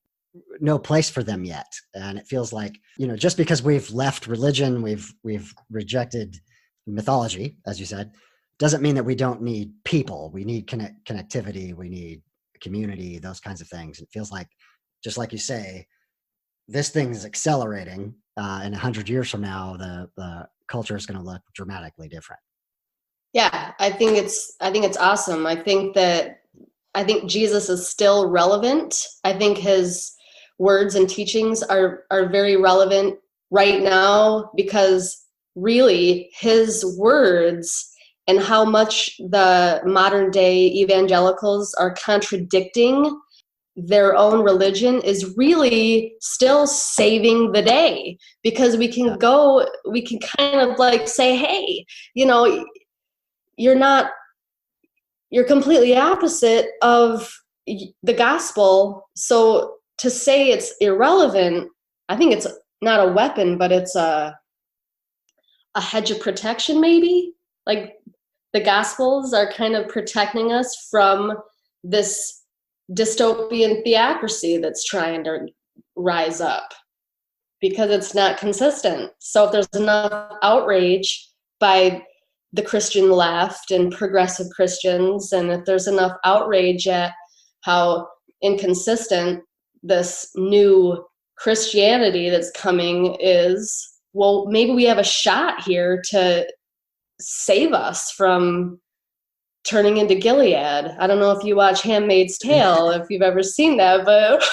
place for them yet. And it feels like, just because we've left religion, we've rejected mythology, as you said, doesn't mean that we don't need people. We need connectivity. We need community, those kinds of things. It feels like, just like you say, this thing is accelerating. And 100 years from now, the culture is going to look dramatically different. Yeah, I think it's awesome. I think Jesus is still relevant. I think his words and teachings are very relevant right now, because really his words and how much the modern day evangelicals are contradicting their own religion is really still saving the day, because we can kind of like say, hey, you're completely opposite of the gospel. So to say it's irrelevant, I think it's not a weapon, but it's a hedge of protection, maybe. Like the gospels are kind of protecting us from this dystopian theocracy that's trying to rise up, because it's not consistent. So if there's enough outrage by the Christian left and progressive Christians, and if there's enough outrage at how inconsistent this new Christianity that's coming is, well, maybe we have a shot here to save us from turning into Gilead. I don't know if you watch Handmaid's Tale, if you've ever seen that, but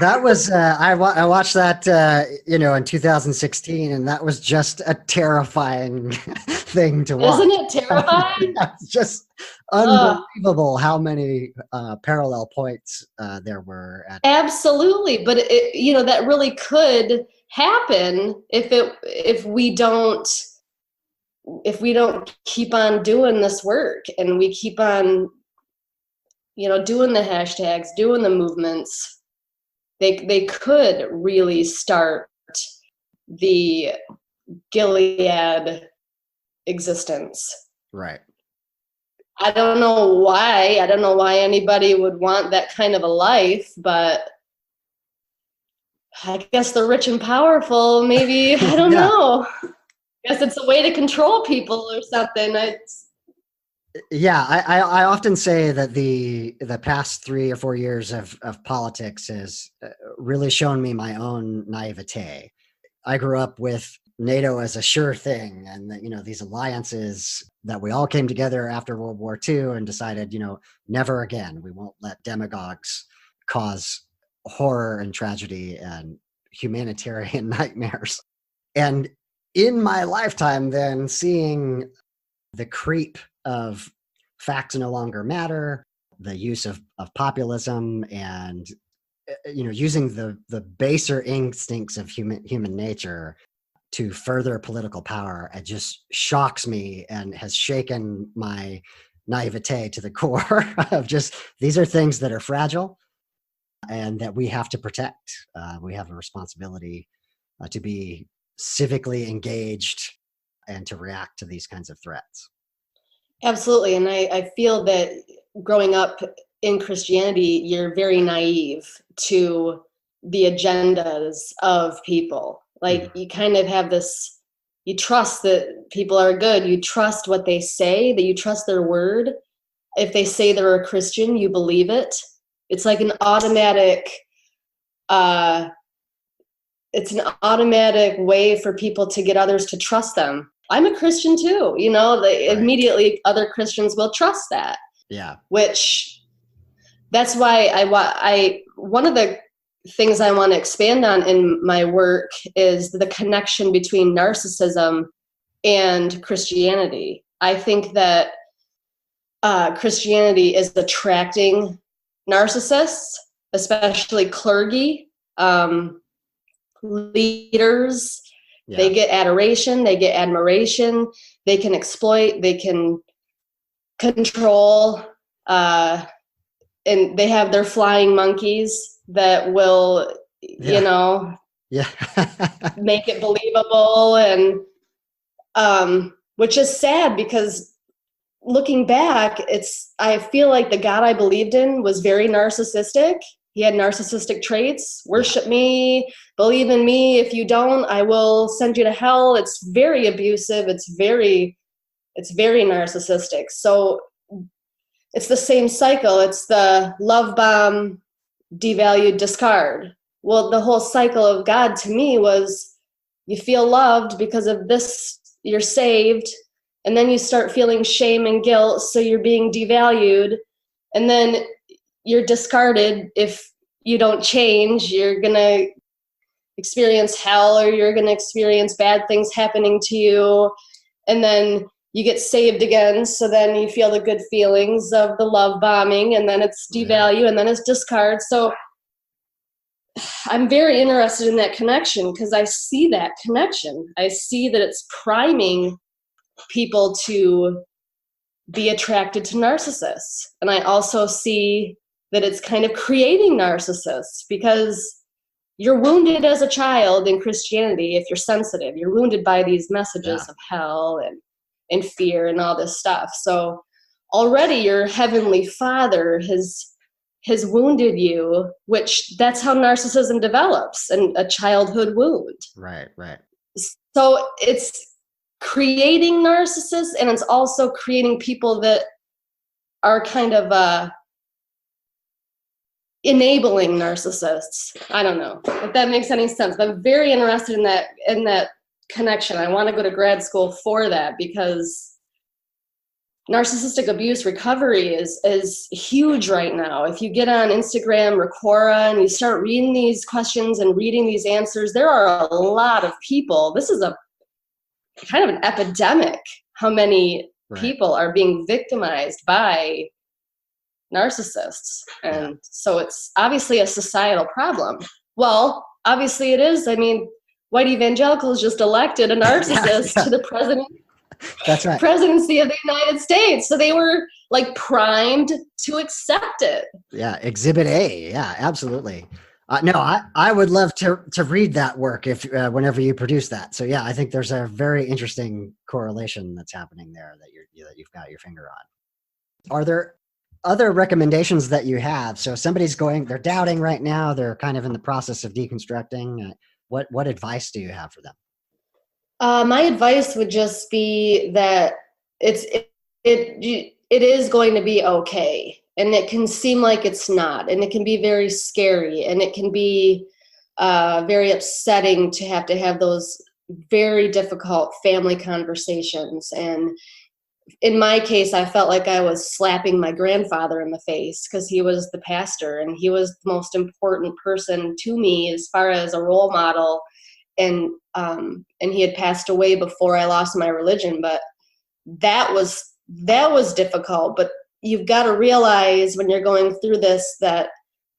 that was I watched that in 2016, and that was just a terrifying thing to watch. Isn't it terrifying? It's just unbelievable how many parallel points there were. Absolutely, but that really could happen if we don't keep on doing this work, and we keep on doing the hashtags, doing the movements. They could really start the Gilead existence. Right. I don't know why. I don't know why anybody would want that kind of a life, but I guess the rich and powerful, maybe. I don't know. guess it's a way to control people or something. Yeah, I often say that the past 3 or 4 years of politics has really shown me my own naivete. I grew up with NATO as a sure thing, and that, these alliances that we all came together after World War II and decided, never again. We won't let demagogues cause horror and tragedy and humanitarian nightmares. And in my lifetime, then seeing the creep of facts no longer matter, the use of populism, and using the baser instincts of human nature to further political power, it just shocks me and has shaken my naivete to the core of just, these are things that are fragile and that we have to protect. We have a responsibility to be civically engaged and to react to these kinds of threats. Absolutely. And I feel that growing up in Christianity, you're very naive to the agendas of people. Like you kind of have this, you trust that people are good. You trust what they say, that you trust their word. If they say they're a Christian, you believe it. It's like an automatic, it's an automatic way for people to get others to trust them. I'm a Christian too, Right. Immediately other Christians will trust that. Yeah. Which, that's why one of the things I want to expand on in my work is the connection between narcissism and Christianity. I think that Christianity is attracting narcissists, especially clergy, leaders. Yeah. They get adoration, they get admiration, they can exploit, they can control, and they have their flying monkeys that will, make it believable, and which is sad because looking back, I feel like the God I believed in was very narcissistic. He had narcissistic traits. Worship me, believe in me. If you don't, I will send you to hell. It's very abusive. It's very narcissistic. So it's the same cycle. It's the love bomb, devalue, discard. Well, the whole cycle of God to me was you feel loved because of this, you're saved, and then you start feeling shame and guilt, so you're being devalued, and then you're discarded. If you don't change, you're going to experience hell, or you're going to experience bad things happening to you. And then you get saved again. So then you feel the good feelings of the love bombing, and then it's devalue, and then it's discard. So I'm very interested in that connection because I see that connection. I see that it's priming people to be attracted to narcissists. And I also see that it's kind of creating narcissists because you're wounded as a child in Christianity. If you're sensitive, you're wounded by these messages of hell and fear and all this stuff. So already your heavenly Father has wounded you, which that's how narcissism develops, and a childhood wound. Right. So it's creating narcissists, and it's also creating people that are kind of enabling narcissists. I don't know if that makes any sense, but I'm very interested in that connection. I want to go to grad school for that because narcissistic abuse recovery is huge right now. If you get on Instagram or Quora and you start reading these questions and reading these answers, there are a lot of people. This is a kind of an epidemic, how many people are being victimized by narcissists. And so it's obviously a societal problem. Well, obviously it is. I mean, white evangelicals just elected a narcissist to the presidency of the United States. So they were like primed to accept it. Yeah, Exhibit A. Yeah, absolutely. No, I would love to read that work if whenever you produce that. So yeah, I think there's a very interesting correlation that's happening there that you've got your finger on. Are there other recommendations that you have? So somebody's they're doubting right now. They're kind of in the process of deconstructing. What advice do you have for them? My advice would just be that it is going to be okay, and it can seem like it's not, and it can be very scary, and it can be very upsetting to have those very difficult family conversations. And in my case, I felt like I was slapping my grandfather in the face because he was the pastor and he was the most important person to me as far as a role model. And he had passed away before I lost my religion, but that was difficult. But you've got to realize when you're going through this that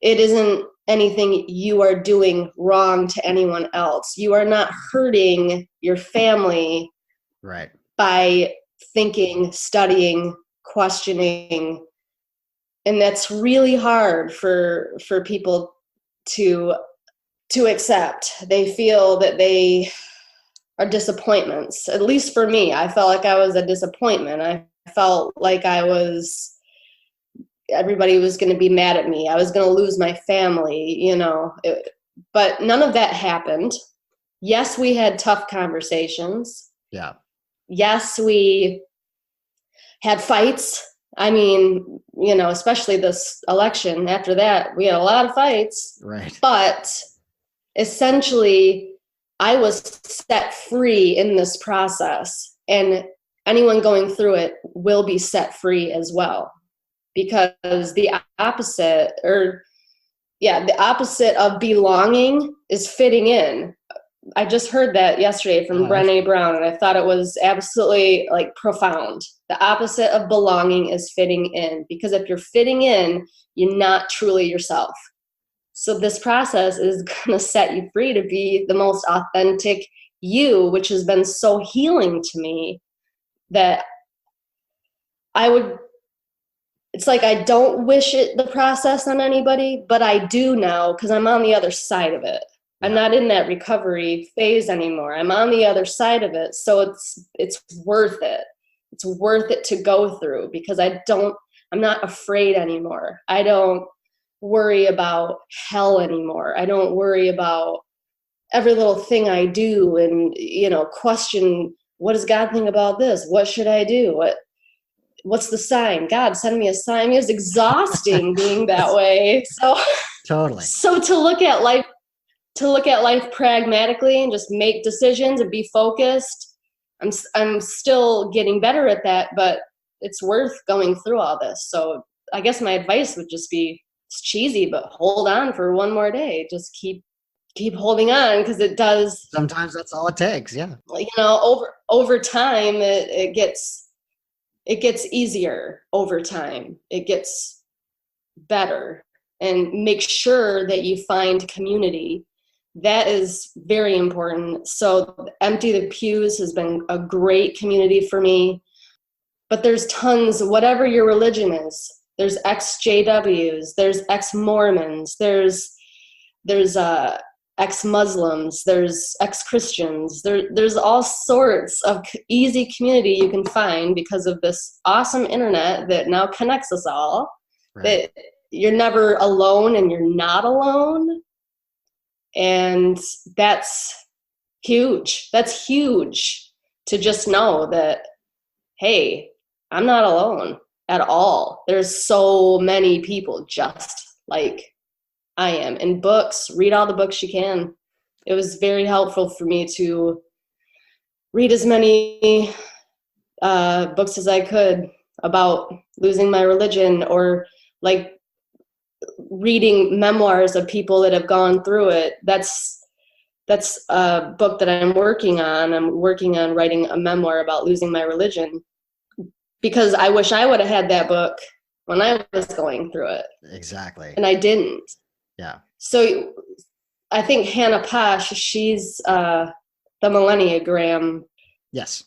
it isn't anything you are doing wrong to anyone else. You are not hurting your family Right. by thinking, studying, questioning. And that's really hard for people to accept. They feel that they are disappointments. At least for me, I felt like I was a disappointment. I felt like everybody was going to be mad at me. I was going to lose my family, but none of that happened. Yes, we had tough conversations. Yeah. Yes, we had fights. I mean, especially this election. After that, we had a lot of fights. Right. But essentially, I was set free in this process, and anyone going through it will be set free as well, because the opposite of belonging is fitting in. I just heard that yesterday from Brené Brown, and I thought it was absolutely profound. The opposite of belonging is fitting in, because if you're fitting in, you're not truly yourself. So this process is going to set you free to be the most authentic you, which has been so healing to me that it's like I don't wish the process on anybody, but I do now because I'm on the other side of it. I'm not in that recovery phase anymore. I'm on the other side of it. So it's worth it. It's worth it to go through, because I'm not afraid anymore. I don't worry about hell anymore. I don't worry about every little thing I do and, question, what does God think about this? What should I do? What's the sign? God, send me a sign. It was exhausting being that way. So totally. So to look at life pragmatically and just make decisions and be focused. I'm still getting better at that, but it's worth going through all this. So I guess my advice would just be, it's cheesy, but hold on for one more day. Just keep holding on, because it does. Sometimes that's all it takes. Yeah. Over time, it gets easier over time. It gets better, and make sure that you find community. That is very important. So Empty the Pews has been a great community for me, but there's tons, whatever your religion is. There's ex-JWs, there's ex-Mormons, there's ex-Muslims, there's ex-Christians. There's all sorts of easy community you can find because of this awesome internet that now connects us all. Right. That you're never alone, and you're not alone. And that's huge. That's huge to just know that, hey, I'm not alone at all. There's so many people just like I am. In books, read all the books you can. It was very helpful for me to read as many books as I could about losing my religion, or reading memoirs of people that have gone through it. That's a book that I'm working on. I'm working on writing a memoir about losing my religion, because I wish I would have had that book when I was going through it. Exactly. And I didn't. Yeah. So I think Hannah Posh, she's the Millenniagram. Yes.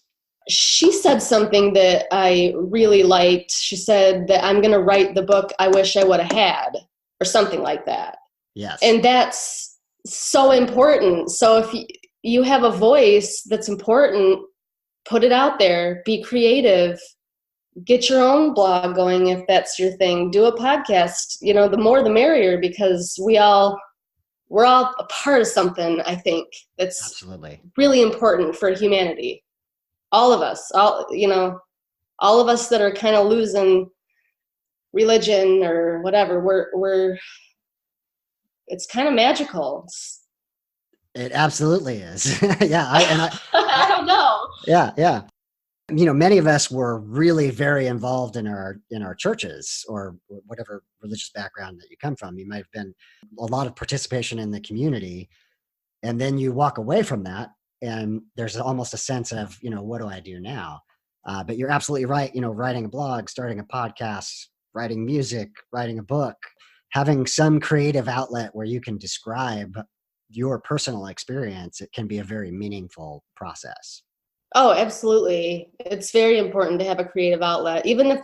She said something that I really liked. She said that I'm going to write the book I wish I would have had, or something like that. Yes. And that's so important. So if you have a voice that's important, put it out there, be creative, get your own blog going if that's your thing, do a podcast. The more the merrier, because we all we're all a part of something, I think, that's Absolutely really important for humanity. All of us, all of us that are kind of losing religion or whatever, we're it's kind of magical. It absolutely is. Yeah, I don't know. yeah. Many of us were really very involved in our churches or whatever religious background that you come from. You might have been a lot of participation in the community, and then you walk away from that, and there's almost a sense of, what do I do now? But you're absolutely right. Writing a blog, starting a podcast, writing music, writing a book, having some creative outlet where you can describe your personal experience, it can be a very meaningful process. Oh, absolutely. It's very important to have a creative outlet. Even if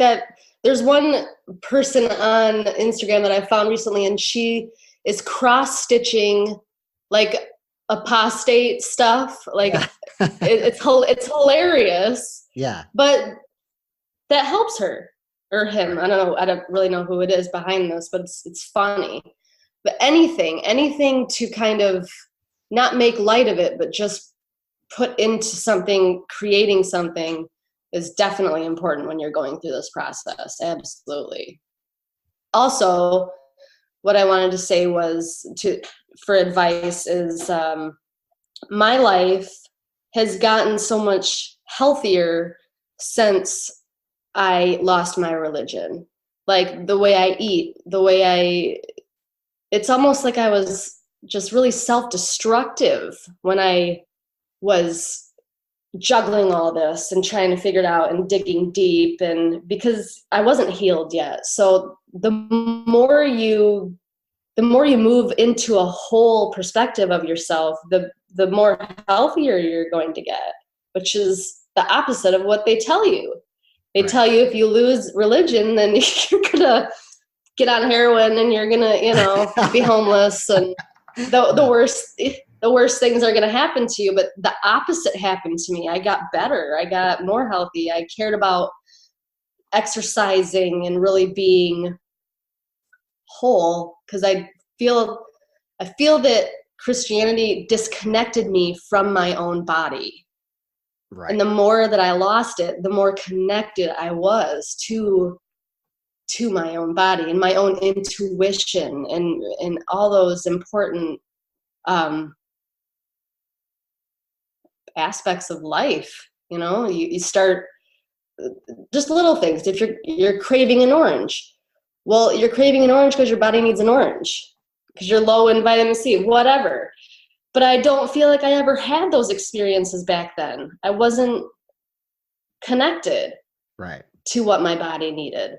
there's one person on Instagram that I found recently, and she is cross-stitching like apostate stuff. Like it's hilarious. Yeah. But that helps her or him. I don't know. I don't really know who it is behind this, but it's funny. But anything to kind of not make light of it, but just put into something, creating something is definitely important when you're going through this process. Absolutely. Also, what I wanted to say was for advice is my life has gotten so much healthier since I lost my religion. Like the way I eat, it's almost like I was just really self-destructive when I was juggling all this and trying to figure it out and digging deep, and because I wasn't healed yet. So the more you move into a whole perspective of yourself, the more healthier you're going to get, which is the opposite of what they tell you. They Right. tell you if you lose religion, then you're gonna get on heroin and you're gonna, be homeless, and the worst things are gonna happen to you. But the opposite happened to me. I got better. I got more healthy. I cared about exercising and really being whole, because I feel that Christianity disconnected me from my own body. Right. And the more that I lost it, the more connected I was to my own body and my own intuition and all those important aspects of life. You start just little things. If you're craving an orange, well, you're craving an orange because your body needs an orange, because you're low in vitamin C, whatever. But I don't feel like I ever had those experiences back then. I wasn't connected Right. to what my body needed.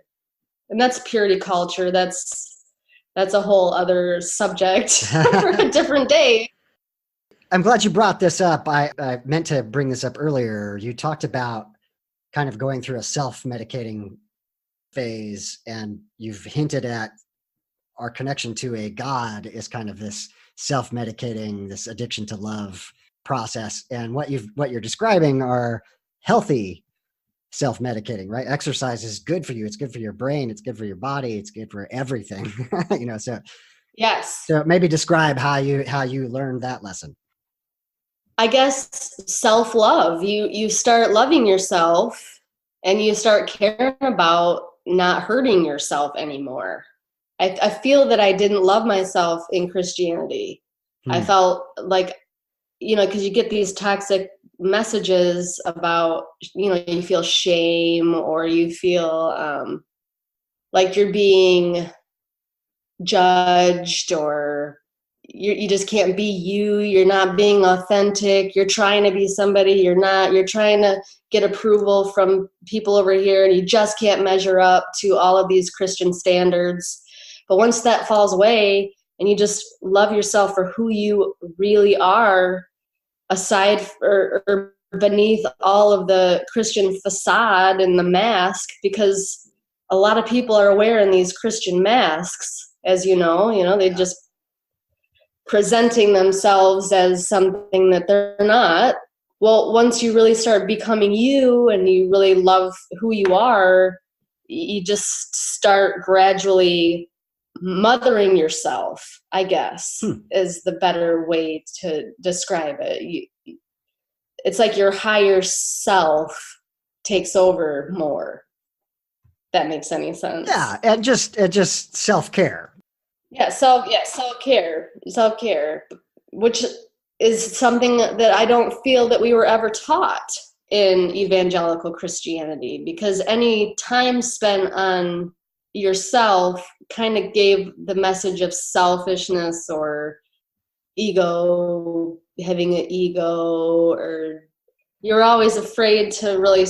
And that's purity culture. That's a whole other subject for a different day. I'm glad you brought this up. I meant to bring this up earlier. You talked about kind of going through a self-medicating phase, and you've hinted at our connection to a God is kind of this self-medicating, this addiction to love process. And what you're describing are healthy self-medicating, right? Exercise is good for you. It's good for your brain. It's good for your body. It's good for everything. So yes. So maybe describe how you learned that lesson. I guess self-love. You start loving yourself, and you start caring about not hurting yourself anymore. I feel that I didn't love myself in Christianity. I felt like, because you get these toxic messages about, you feel shame, or you feel like you're being judged, or you just can't be you. You're not being authentic. You're trying to be somebody you're not. You're trying to get approval from people over here, and you just can't measure up to all of these Christian standards. But once that falls away and you just love yourself for who you really are, aside or beneath all of the Christian facade and the mask, because a lot of people are wearing these Christian masks, as they just presenting themselves as something that they're not. Well, once you really start becoming you and you really love who you are, you just start gradually mothering yourself, I guess, is the better way to describe it. It's like your higher self takes over more. That makes any sense? Yeah, and just self-care. Self-care, which is something that I don't feel that we were ever taught in evangelical Christianity, because any time spent on yourself kind of gave the message of selfishness or ego, having an ego, or you're always afraid to really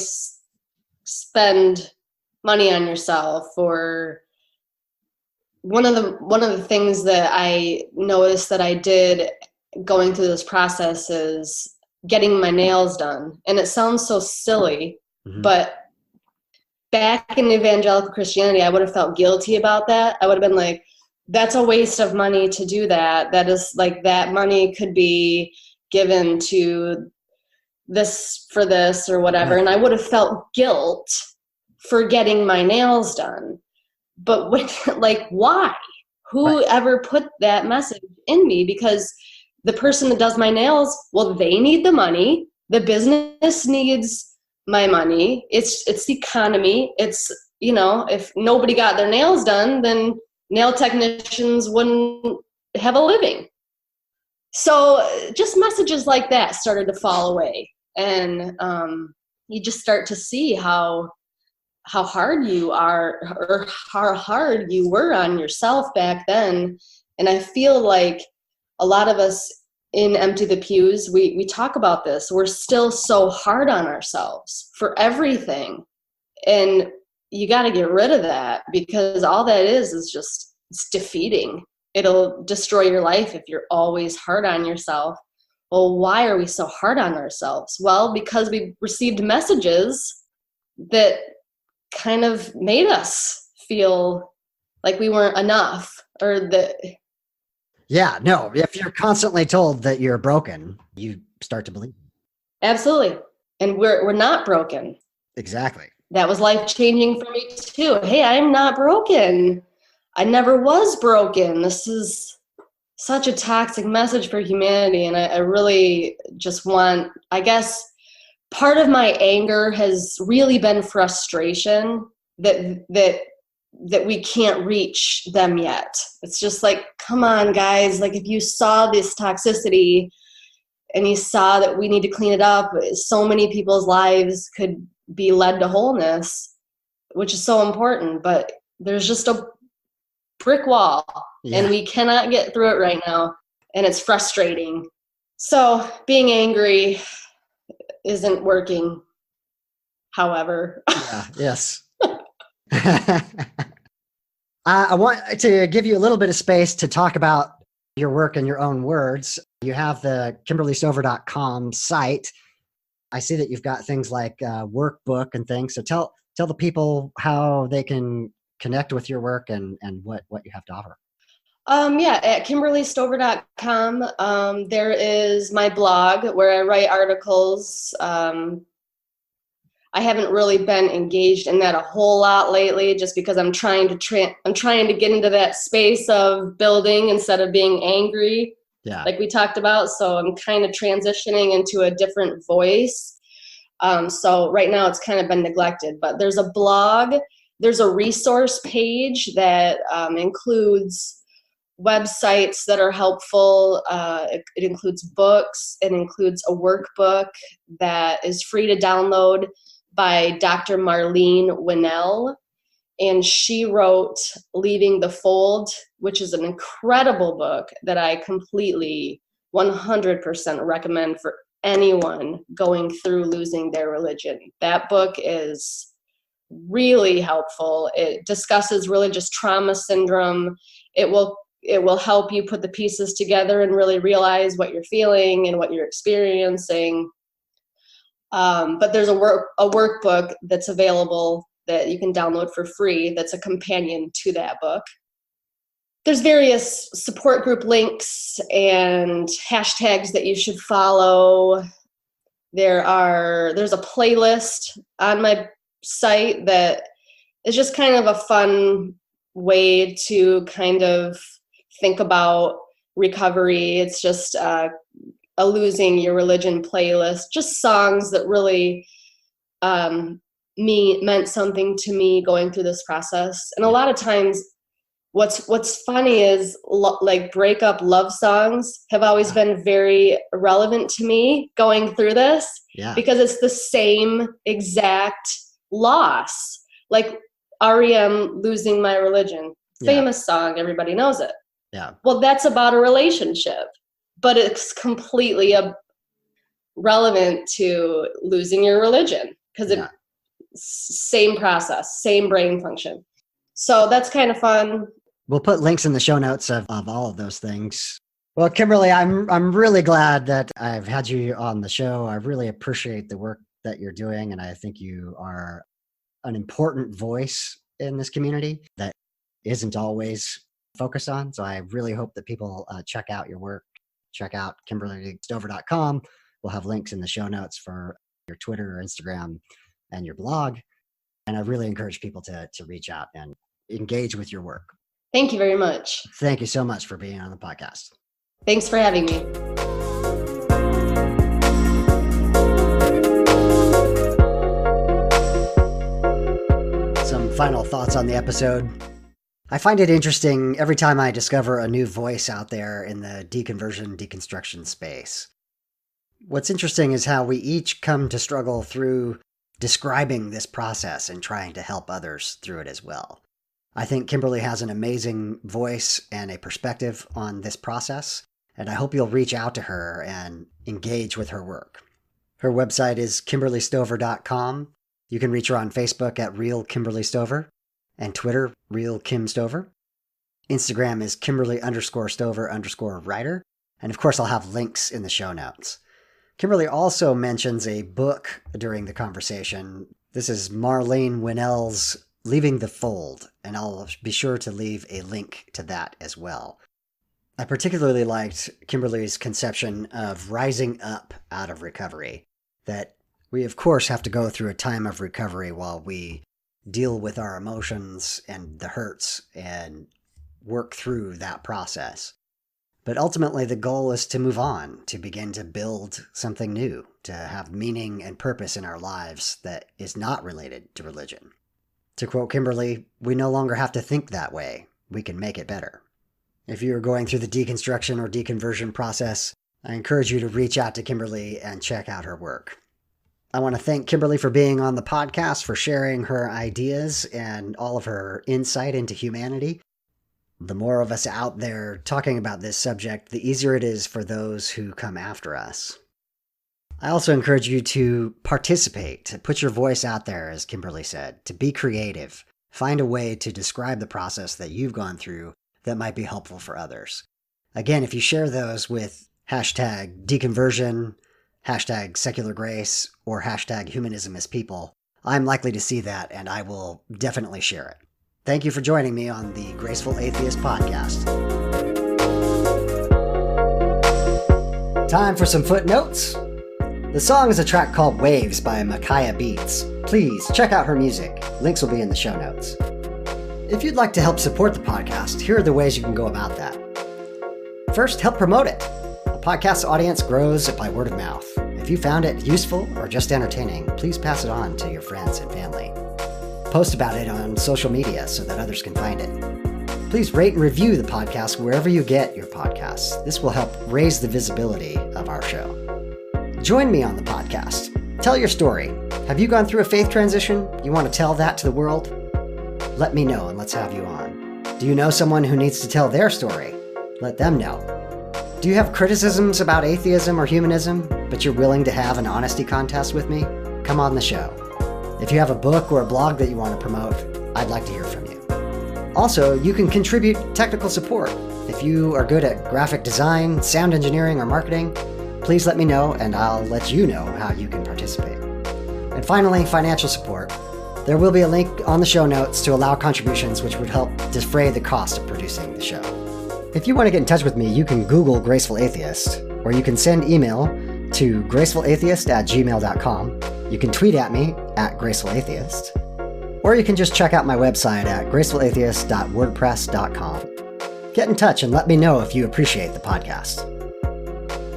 spend money on yourself. Or one of the things that I noticed that I did going through this process is getting my nails done. And it sounds so silly, but back in evangelical Christianity, I would have felt guilty about that. I would have been like, that's a waste of money to do that. That is like, that money could be given to this for this or whatever. Right. And I would have felt guilt for getting my nails done. But when, like, why? Who ever put that message in me? Because the person that does my nails, well, they need the money. The business needs my money. It's the economy. It's, if nobody got their nails done, then nail technicians wouldn't have a living. So just messages like that started to fall away. And you just start to see how hard you are, or how hard you were on yourself back then. And I feel like a lot of us in Empty the Pews, we talk about this. We're still so hard on ourselves for everything. And you got to get rid of that, because all that is just, it's defeating. It'll destroy your life if you're always hard on yourself. Well, why are we so hard on ourselves? Well, because we received messages that kind of made us feel like we weren't enough, or that. Yeah, no, if you're constantly told that you're broken, you start to believe. Absolutely. And we're not broken. Exactly. That was life-changing for me too. Hey, I'm not broken. I never was broken. This is such a toxic message for humanity. And I really just want, I guess, part of my anger has really been frustration that we can't reach them yet. It's just like, come on, guys. Like, if you saw this toxicity and you saw that we need to clean it up, so many people's lives could be led to wholeness, which is so important. But there's just a brick wall, and we cannot get through it right now. And it's frustrating. So being angry isn't working, however. Yes. I want to give you a little bit of space to talk about your work in your own words. You have the KimberlyStover.com site. I see that you've got things like workbook and things. So tell the people how they can connect with your work and what you have to offer. At KimberlyStover.com, there is my blog where I write articles. I haven't really been engaged in that a whole lot lately, just because I'm trying to get into that space of building instead of being angry, like we talked about. So I'm kind of transitioning into a different voice. So right now it's kind of been neglected, but there's a blog, there's a resource page that includes websites that are helpful. It includes books. It includes a workbook that is free to download by Dr. Marlene Winell. And she wrote Leaving the Fold, which is an incredible book that I completely 100% recommend for anyone going through losing their religion. That book is really helpful. It discusses religious trauma syndrome. It will help you put the pieces together and really realize what you're feeling and what you're experiencing. But there's a workbook that's available that you can download for free that's a companion to that book. There's various support group links and hashtags that you should follow. There's a playlist on my site that is just kind of a fun way to kind of think about recovery. It's just a Losing Your Religion playlist, just songs that really meant something to me going through this process. And a lot of times what's funny is like breakup love songs have always been very relevant to me going through this, because it's the same exact loss. Like REM, Losing My Religion, famous song, everybody knows it. Yeah. Well, that's about a relationship, but it's completely relevant to losing your religion, because it's same process, same brain function. So that's kind of fun. We'll put links in the show notes of all of those things. Well, Kimberly, I'm really glad that I've had you on the show. I really appreciate the work that you're doing, and I think you are an important voice in this community that isn't always focused on. So I really hope that people check out your work. Check out KimberlyStover.com. We'll have links in the show notes for your Twitter or Instagram and your blog. And I really encourage people to reach out and engage with your work. Thank you very much. Thank you so much for being on the podcast. Thanks for having me. Some final thoughts on the episode. I find it interesting every time I discover a new voice out there in the deconversion, deconstruction space. What's interesting is how we each come to struggle through describing this process and trying to help others through it as well. I think Kimberly has an amazing voice and a perspective on this process, and I hope you'll reach out to her and engage with her work. Her website is KimberlyStover.com. You can reach her on Facebook at Real Kimberly Stover, and Twitter, Real Kim Stover. Instagram is Kimberly_Stover_writer. And of course, I'll have links in the show notes. Kimberly also mentions a book during the conversation. This is Marlene Winell's Leaving the Fold, and I'll be sure to leave a link to that as well. I particularly liked Kimberly's conception of rising up out of recovery, that we of course have to go through a time of recovery while we deal with our emotions and the hurts and work through that process. But ultimately, the goal is to move on, to begin to build something new, to have meaning and purpose in our lives that is not related to religion. To quote Kimberly, we no longer have to think that way. We can make it better. If you're going through the deconstruction or deconversion process, I encourage you to reach out to Kimberly and check out her work. I want to thank Kimberly for being on the podcast, for sharing her ideas and all of her insight into humanity. The more of us out there talking about this subject, the easier it is for those who come after us. I also encourage you to participate, to put your voice out there, as Kimberly said, to be creative. Find a way to describe the process that you've gone through that might be helpful for others. Again, if you share those with hashtag deconversion, hashtag secular grace, or hashtag humanism as people, I'm likely to see that and I will definitely share it. Thank you for joining me on the Graceful Atheist podcast. Time for some footnotes. The song is a track called Waves by Makaih Beats. Please check out her music. Links will be in the show notes. If you'd like to help support the podcast, here are the ways you can go about that. First, help promote it. The podcast's audience grows by word of mouth. If you found it useful or just entertaining, please pass it on to your friends and family. Post about it on social media so that others can find it. Please rate and review the podcast wherever you get your podcasts. This will help raise the visibility of our show. Join me on the podcast. Tell your story. Have you gone through a faith transition? You want to tell that to the world? Let me know and let's have you on. Do you know someone who needs to tell their story? Let them know. Do you have criticisms about atheism or humanism, but you're willing to have an honesty contest with me? Come on the show. If you have a book or a blog that you want to promote, I'd like to hear from you. Also, you can contribute technical support. If you are good at graphic design, sound engineering, or marketing, please let me know and I'll let you know how you can participate. And finally, financial support. There will be a link on the show notes to allow contributions which would help defray the cost of producing the show. If you want to get in touch with me, you can Google Graceful Atheist, or you can send email to gracefulatheist@gmail.com. You can tweet at me @gracefulatheist. Or you can just check out my website at gracefulatheist.wordpress.com. Get in touch and let me know if you appreciate the podcast.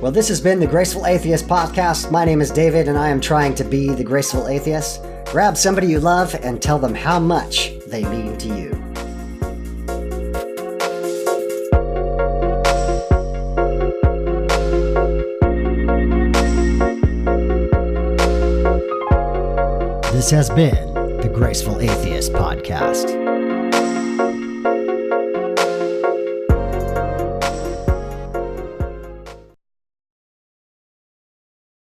Well, this has been the Graceful Atheist Podcast. My name is David, and I am trying to be the Graceful Atheist. Grab somebody you love and tell them how much they mean to you. This has been the Graceful Atheist Podcast.